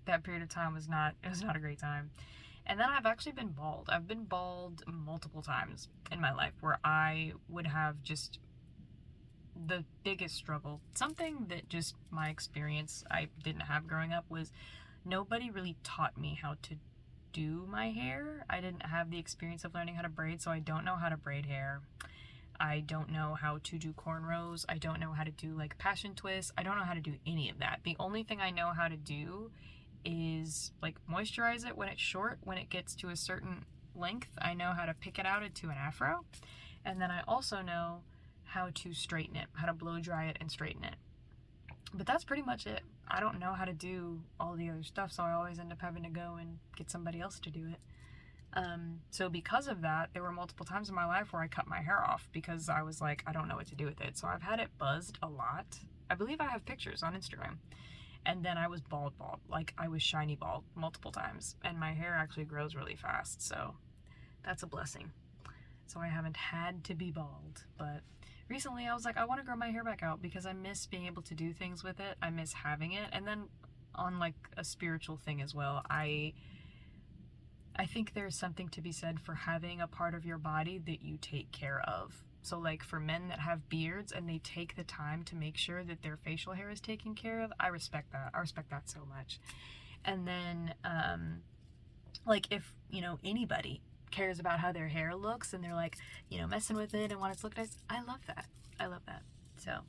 S1: That period of time was not a great time. And then I've actually been bald. I've been bald multiple times in my life where I would have just the biggest struggle. Something that just my experience I didn't have growing up was nobody really taught me how to do my hair. I didn't have the experience of learning how to braid, so I don't know how to braid hair. I don't know how to do cornrows. I don't know how to do like passion twists. I don't know how to do any of that. The only thing I know how to do is like moisturize it when it's short. When it gets to a certain length, I know how to pick it out into an afro. And then I also know how to straighten it, how to blow dry it and straighten it. But that's pretty much it. I don't know how to do all the other stuff, so I always end up having to go and get somebody else to do it. So because of that, there were multiple times in my life where I cut my hair off because I was like, I don't know what to do with it. So I've had it buzzed a lot. I believe I have pictures on Instagram. And then I was bald. Like I was shiny bald multiple times. And my hair actually grows really fast. So that's a blessing. So I haven't had to be bald. But recently I was like, I want to grow my hair back out because I miss being able to do things with it. I miss having it. And then on like a spiritual thing as well, I think there's something to be said for having a part of your body that you take care of. So like for men that have beards and they take the time to make sure that their facial hair is taken care of, I respect that. I respect that so much. And then like if, you know, anybody cares about how their hair looks and they're like, you know, messing with it and want it to look nice, I love that. I love that. So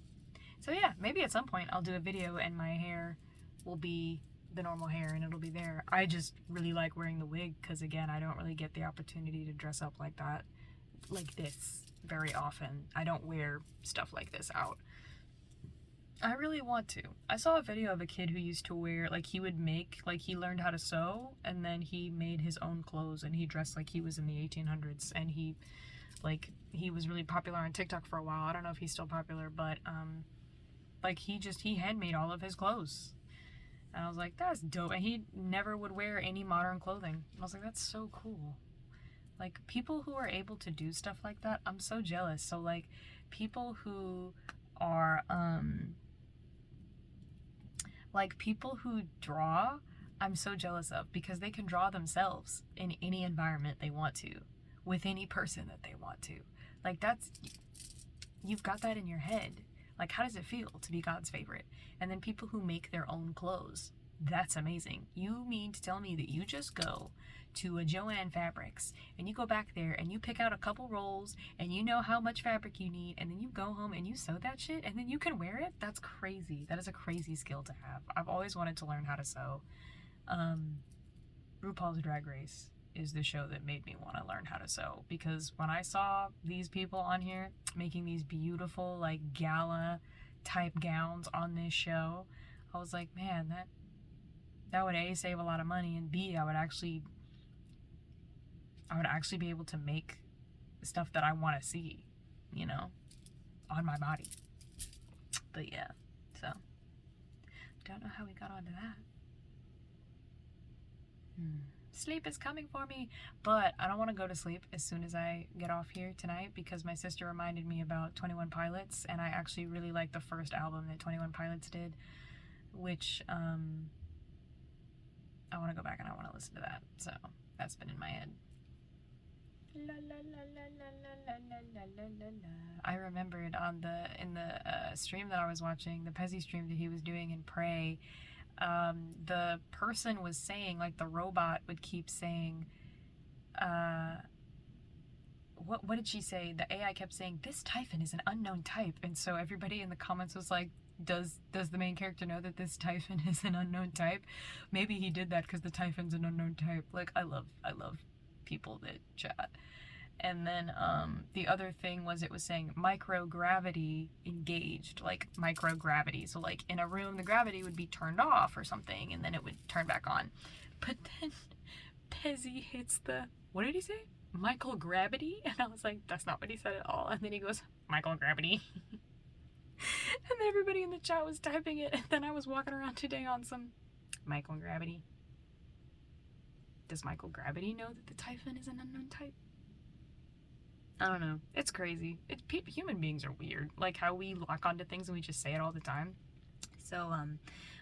S1: yeah, maybe at some point I'll do a video and my hair will be the normal hair and it'll be there. I just really like wearing the wig because again, I don't really get the opportunity to dress up like that, like this very often. I don't wear stuff like this out. I really want to. I saw a video of a kid who used to wear, like he would make, like he learned how to sew and then he made his own clothes and he dressed like he was in the 1800s and he was really popular on TikTok for a while. I don't know if he's still popular, but like he handmade all of his clothes. And I was like, that's dope. And he never would wear any modern clothing. I was like, that's so cool. Like, people who are able to do stuff like that, I'm so jealous. So, like, people who are, like, people who draw, I'm so jealous of because they can draw themselves in any environment they want to, with any person that they want to. Like, you've got that in your head. Like, how does it feel to be God's favorite? And then people who make their own clothes. That's amazing. You mean to tell me that you just go to a Joann Fabrics and you go back there and you pick out a couple rolls and you know how much fabric you need and then you go home and you sew that shit and then you can wear it? That's crazy. That is a crazy skill to have. I've always wanted to learn how to sew. RuPaul's Drag Race is the show that made me want to learn how to sew because when I saw these people on here making these beautiful like gala type gowns on this show, I was like, man, that would A, save a lot of money, and B, I would actually be able to make stuff that I want to see, you know, on my body. But yeah, so don't know how we got onto that. Sleep is coming for me, but I don't want to go to sleep as soon as I get off here tonight because my sister reminded me about 21 Pilots, and I actually really like the first album that 21 Pilots did, which I want to go back and I want to listen to that. So that's been in my head. La, la, la, la, la, la, la, la, la, la. I remembered in the stream that I was watching, the Pezzy stream that he was doing in Prey, the person was saying, like the robot would keep saying, what did she say? The AI kept saying, "This Typhon is an unknown type," and so everybody in the comments was like, does the main character know that this Typhon is an unknown type? Maybe he did that because the Typhon's an unknown type. Like, I love people that chat. And then the other thing was, it was saying microgravity engaged, like microgravity. So like in a room, the gravity would be turned off or something, and then it would turn back on. But then Pezzy hits the, what did he say? Michael Gravity? And I was like, that's not what he said at all. And then he goes, Michael Gravity. And then everybody in the chat was typing it. And then I was walking around today on some Michael Gravity. Does Michael Gravity know that the Typhon is an unknown type? I don't know. It's crazy. Human beings are weird. Like how we lock onto things and we just say it all the time. So,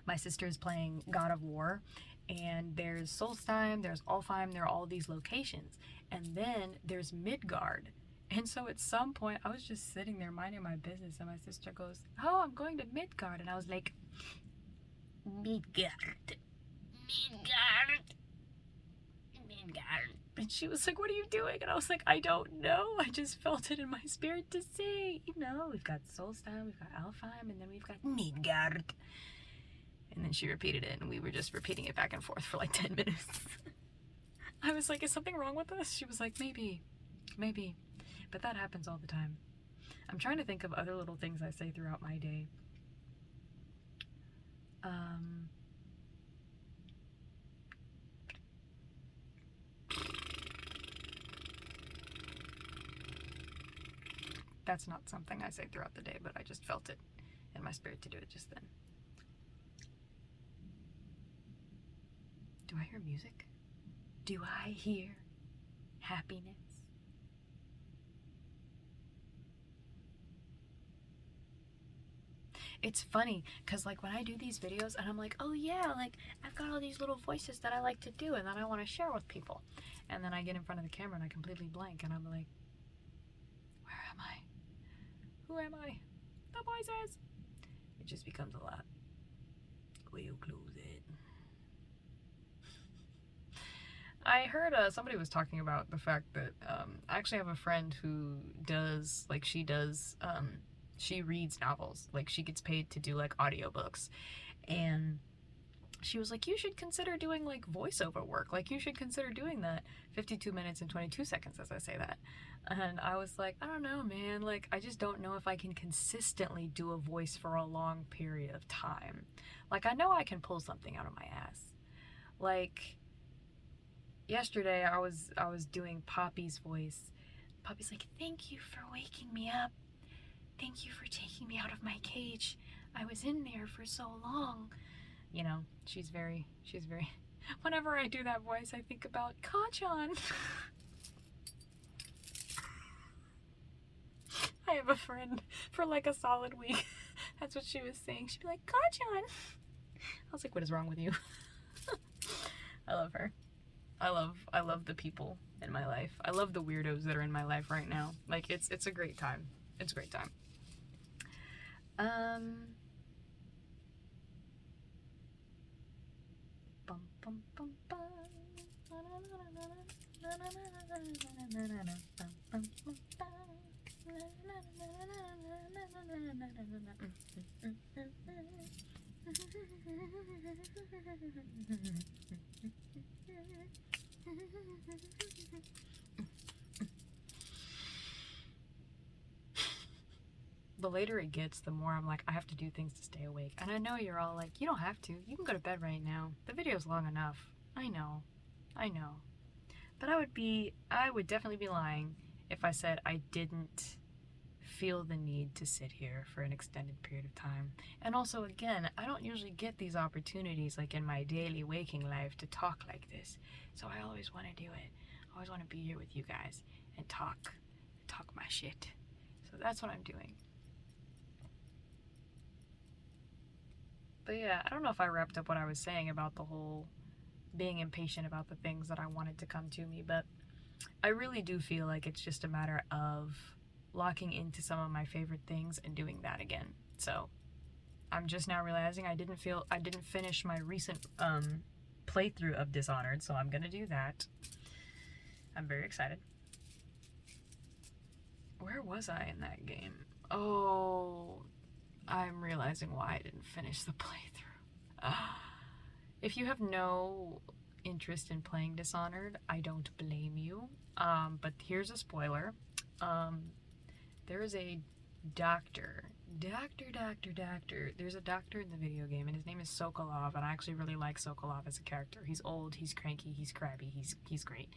S1: my sister is playing God of War, and there's Solstheim, there's Alfheim, there are all these locations. And then there's Midgard. And so at some point, I was just sitting there minding my business, and my sister goes, "Oh, I'm going to Midgard." And I was like, Midgard. And she was like, "What are you doing?" And I was like, "I don't know. I just felt it in my spirit to say, you know, we've got Solstheim, we've got Alfheim, and then we've got Midgard." And then she repeated it, and we were just repeating it back and forth for like 10 minutes. I was like, "Is something wrong with us?" She was like, maybe. But that happens all the time. I'm trying to think of other little things I say throughout my day. That's not something I say throughout the day, but I just felt it in my spirit to do it just then. Do I hear music? Do I hear happiness? It's funny, because like when I do these videos and I'm like, oh yeah, like I've got all these little voices that I like to do and that I want to share with people. And then I get in front of the camera and I completely blank and I'm like, where am I? Who am I? The voices. It just becomes a lot. We'll close it. I heard somebody was talking about the fact that I actually have a friend who does, like she reads novels. Like she gets paid to do like audiobooks. And she was like, you should consider doing like voiceover work. Like you should consider doing that. 52 minutes and 22 seconds as I say that. And I was like, I don't know, man. Like I just don't know if I can consistently do a voice for a long period of time. Like I know I can pull something out of my ass. Like yesterday I was doing Poppy's voice. Poppy's like, thank you for waking me up. Thank you for taking me out of my cage. I was in there for so long. You know, she's very, whenever I do that voice, I think about Kachan. I have a friend for like a solid week. That's what she was saying. She'd be like, Kachan. I was like, what is wrong with you? I love her. I love the people in my life. I love the weirdos that are in my life right now. Like it's a great time. It's a great time. The later it gets, the more I'm like, I have to do things to stay awake. And I know you're all like, you don't have to. You can go to bed right now. The video's long enough. I know. But I would definitely be lying if I said I didn't feel the need to sit here for an extended period of time. And also, again, I don't usually get these opportunities like in my daily waking life to talk like this. So I always want to do it. I always want to be here with you guys and talk my shit. So that's what I'm doing. But yeah, I don't know if I wrapped up what I was saying about the whole being impatient about the things that I wanted to come to me, but I really do feel like it's just a matter of locking into some of my favorite things and doing that again. So I'm just now realizing I didn't finish my recent playthrough of Dishonored, so I'm gonna do that. I'm very excited. Where was I in that game? Oh, I'm realizing why I didn't finish the playthrough. If you have no interest in playing Dishonored, I don't blame you. But here's a spoiler. There is a doctor. There's a doctor in the video game, and his name is Sokolov, and I actually really like Sokolov as a character. He's old, he's cranky, he's crabby, he's great.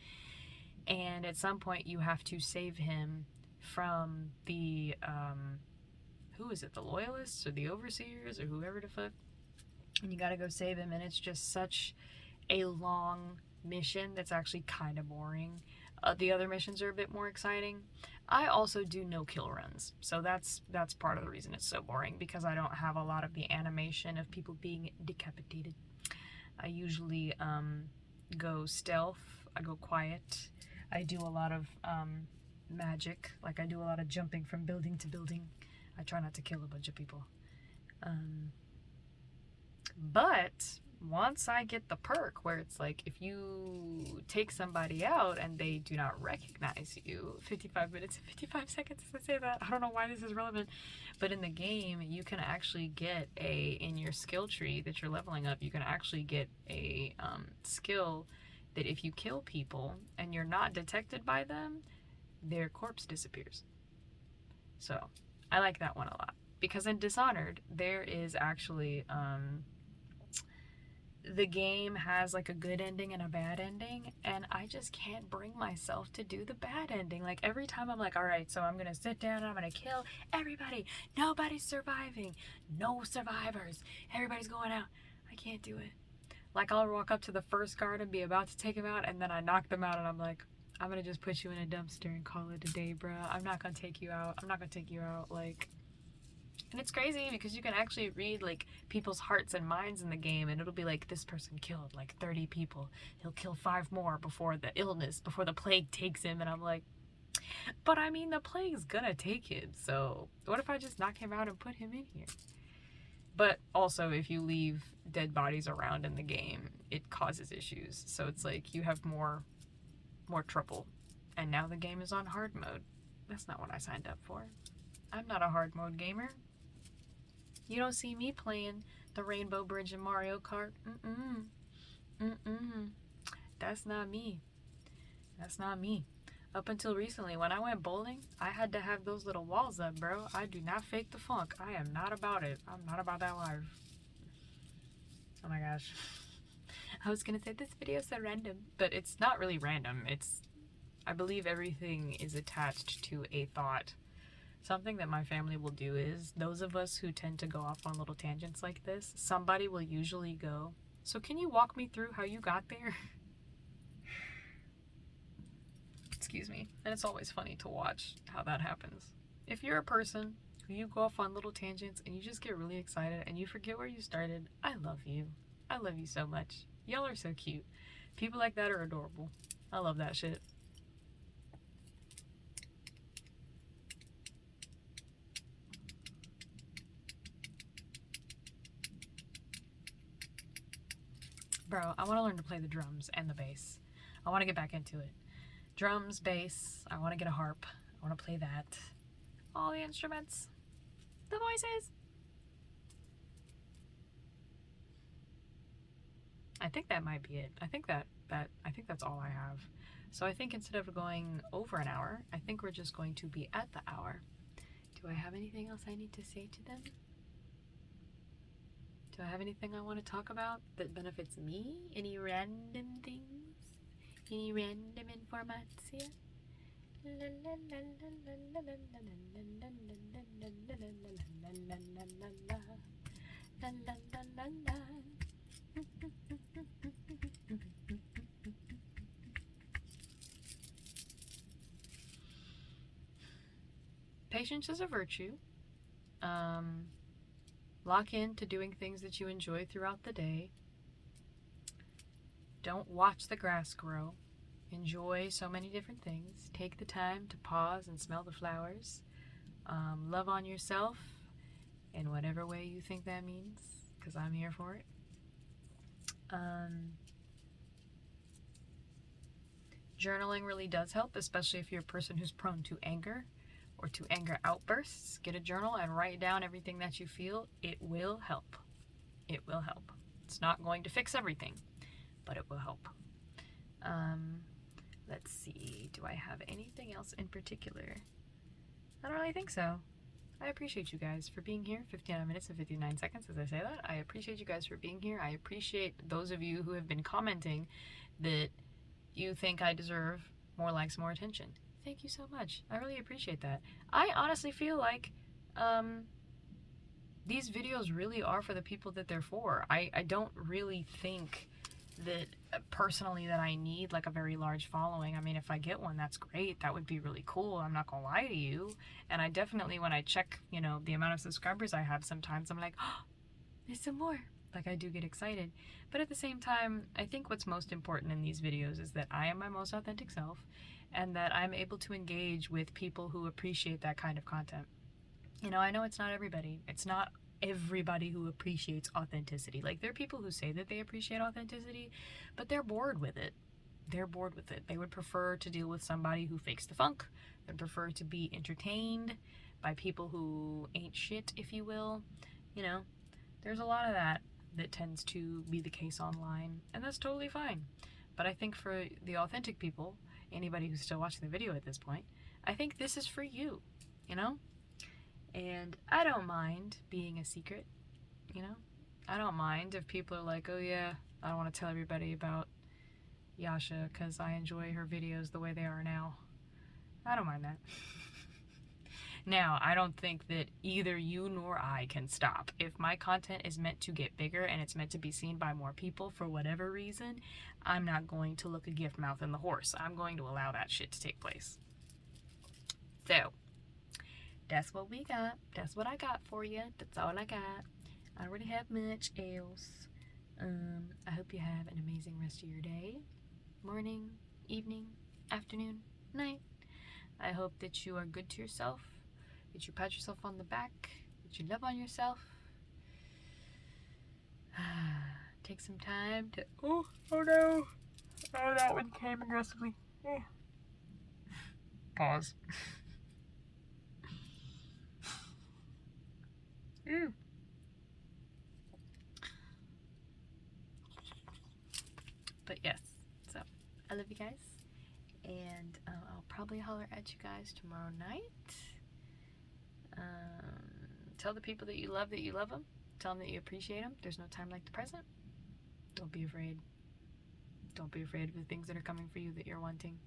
S1: And at some point, you have to save him from the, who is it, the Loyalists, or the Overseers, or whoever the fuck? And you gotta go save him, and it's just such a long mission that's actually kind of boring. The other missions are a bit more exciting. I also do no-kill runs, so that's part of the reason it's so boring, because I don't have a lot of the animation of people being decapitated. I usually go stealth, I go quiet, I do a lot of magic, like I do a lot of jumping from building to building. I try not to kill a bunch of people. But once I get the perk where it's like, if you take somebody out and they do not recognize you, 55 minutes and 55 seconds as I say that, I don't know why this is relevant, but in the game you can actually get in your skill tree that you're leveling up, you can actually get a skill that if you kill people and you're not detected by them, their corpse disappears. So I like that one a lot, because in Dishonored there is actually the game has like a good ending and a bad ending, and I just can't bring myself to do the bad ending. Like every time I'm like, all right, so I'm gonna sit down and I'm gonna kill everybody, nobody's surviving, no survivors, everybody's going out. I can't do it. Like I'll walk up to the first guard and be about to take him out, and then I knock them out and I'm like, I'm gonna just put you in a dumpster and call it a day, bruh. I'm not gonna take you out. Like, and it's crazy because you can actually read like people's hearts and minds in the game, and it'll be like, this person killed like 30 people, he'll kill 5 more before the plague takes him. And I'm like, but I mean, the plague's gonna take him, so what if I just knock him out and put him in here? But also, if you leave dead bodies around in the game, it causes issues, so it's like you have more trouble. And now the game is on hard mode. That's not what I signed up for. I'm not a hard mode gamer. You don't see me playing the Rainbow Bridge in Mario Kart. That's not me. Up until recently, when I went bowling, I had to have those little walls up, bro. I do not fake the funk. I am not about it. I'm not about that life. Oh my gosh. I was gonna say this video is so random, but it's not really random. I believe everything is attached to a thought. Something that my family will do is, those of us who tend to go off on little tangents like this, somebody will usually go, so can you walk me through how you got there? Excuse me. And it's always funny to watch how that happens. If you're a person who you go off on little tangents and you just get really excited and you forget where you started, I love you. I love you so much. Y'all are so cute. People like that are adorable. I love that shit. Bro, I want to learn to play the drums and the bass. I want to get back into it. Drums, bass, I want to get a harp. I want to play that. All the instruments. The voices. I think that might be it. I think that's all I have. So I think instead of going over an hour, I think we're just going to be at the hour. Do I have anything else I need to say to them? Do I have anything I want to talk about that benefits me? Any random things? Any random information? Patience is a virtue. Lock in to doing things that you enjoy throughout the day. Don't watch the grass grow. Enjoy so many different things. Take the time to pause and smell the flowers. Love on yourself in whatever way you think that means, because I'm here for it. journaling really does help, especially if you're a person who's prone to anger or to anger outbursts. Get a journal and write down everything that you feel. It will help. It will help. It's not going to fix everything, but it will help. Let's see. Do I have anything else in particular? I don't really think so. I appreciate you guys for being here. 59 minutes and 59 seconds as I say that. I appreciate you guys for being here. I appreciate those of you who have been commenting that you think I deserve more likes, more attention. Thank you so much. I really appreciate that. I honestly feel like these videos really are for the people that they're for. I don't really think that personally that I need like a very large following. I mean, if I get one, that's great. That would be really cool. I'm not gonna lie to you. And I definitely, when I check, you know, the amount of subscribers I have, sometimes I'm like, oh, there's some more. Like, I do get excited. But at the same time, I think what's most important in these videos is that I am my most authentic self and that I'm able to engage with people who appreciate that kind of content. You know, I know it's not everybody. It's not everybody who appreciates authenticity. Like, there are people who say that they appreciate authenticity, but they're bored with it. They're bored with it. They would prefer to deal with somebody who fakes the funk. They'd prefer to be entertained by people who ain't shit, if you will. You know, there's a lot of that tends to be the case online, and that's totally fine. But I think for the authentic people, anybody who's still watching the video at this point, I think this is for you, you know? And I don't mind being a secret, you know? I don't mind if people are like, oh yeah, I don't want to tell everybody about Yasha because I enjoy her videos the way they are now. I don't mind that. Now, I don't think that either you nor I can stop. If my content is meant to get bigger and it's meant to be seen by more people for whatever reason, I'm not going to look a gift mouth in the horse. I'm going to allow that shit to take place. So, that's what we got. That's what I got for you. That's all I got. I don't really have much else. I hope you have an amazing rest of your day. Morning, evening, afternoon, night. I hope that you are good to yourself, that you pat yourself on the back, that you love on yourself. Take some time to... Oh no. Oh, that one came aggressively. Pause. Ooh. But yes, so I love you guys, and I'll probably holler at you guys tomorrow night. Tell the people that you love them. Tell them that you appreciate them. There's no time like the present. Don't be afraid. Don't be afraid of the things that are coming for you that you're wanting.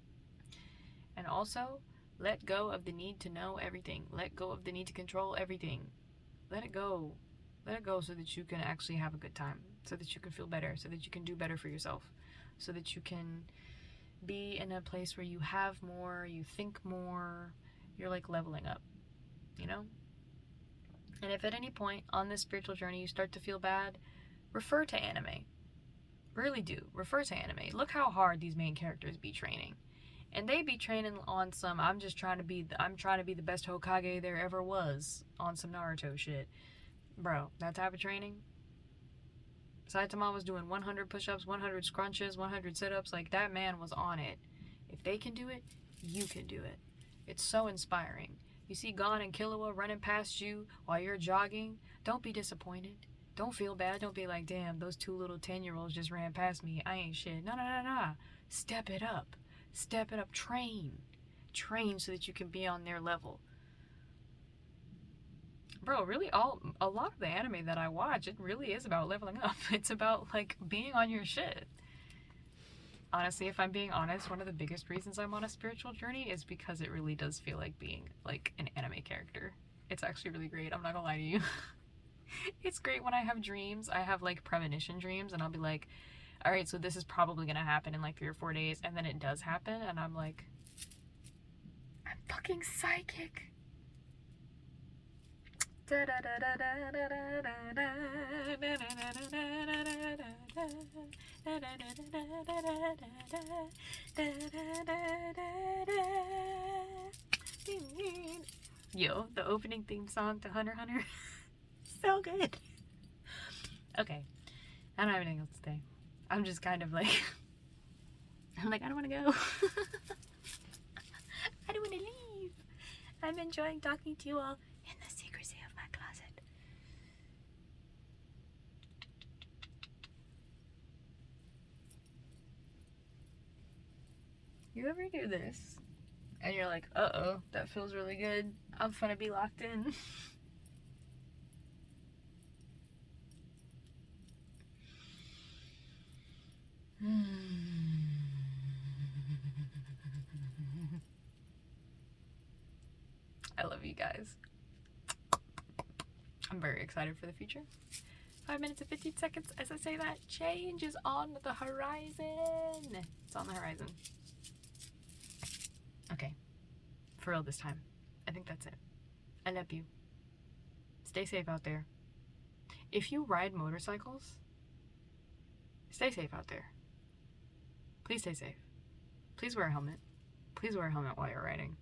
S1: And also, let go of the need to know everything. Let go of the need to control everything. Let it go. Let it go so that you can actually have a good time, so that you can feel better, so that you can do better for yourself, so that you can be in a place where you have more, you think more, you're like leveling up, you know? And if at any point on this spiritual journey you start to feel bad, refer to anime. Really do. Refer to anime. Look how hard these main characters be training. And they be training on some, I'm trying to be the best Hokage there ever was on some Naruto shit. Bro, that type of training. Saitama was doing 100 push-ups, 100 scrunches, 100 sit-ups. Like, that man was on it. If they can do it, you can do it. It's so inspiring. You see Gon and Killua running past you while you're jogging. Don't be disappointed. Don't feel bad. Don't be like, damn, those two little 10-year-olds just ran past me. I ain't shit. No. Step it up. Step it up. Train so that you can be on their level. Bro, really, a lot of the anime that I watch, it really is about leveling up. It's about, like, being on your shit. Honestly, if I'm being honest, one of the biggest reasons I'm on a spiritual journey is because it really does feel like being, like, an anime character. It's actually really great. I'm not gonna lie to you. It's great when I have dreams. I have, like, premonition dreams, and I'll be like, alright, so this is probably gonna happen in, like, 3 or 4 days, and then it does happen, and I'm like, I'm fucking psychic. Yo, the opening theme song to Hunter x Hunter. So good. Okay, I don't have anything else to say. I'm just kind of like I'm like, I don't want to go. I don't want to leave. I'm enjoying talking to you all in the secrecy of my closet. You ever do this? And you're like, uh-oh, that feels really good. I'm gonna be locked in. I love you guys. I'm very excited for the future. 5 minutes and 15 seconds as I say that. Change is on the horizon. It's on the horizon. Okay. For real this time. I think that's it. I love you. Stay safe out there. If you ride motorcycles, stay safe out there. Please stay safe. Please wear a helmet. Please wear a helmet while you're riding.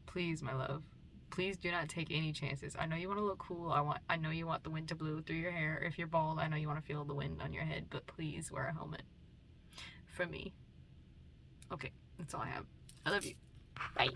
S1: Please, my love. Please do not take any chances. I know you want to look cool. I know you want the wind to blow through your hair. If you're bald, I know you want to feel the wind on your head, but please wear a helmet. For me. Okay, that's all I have. I love you. Bye.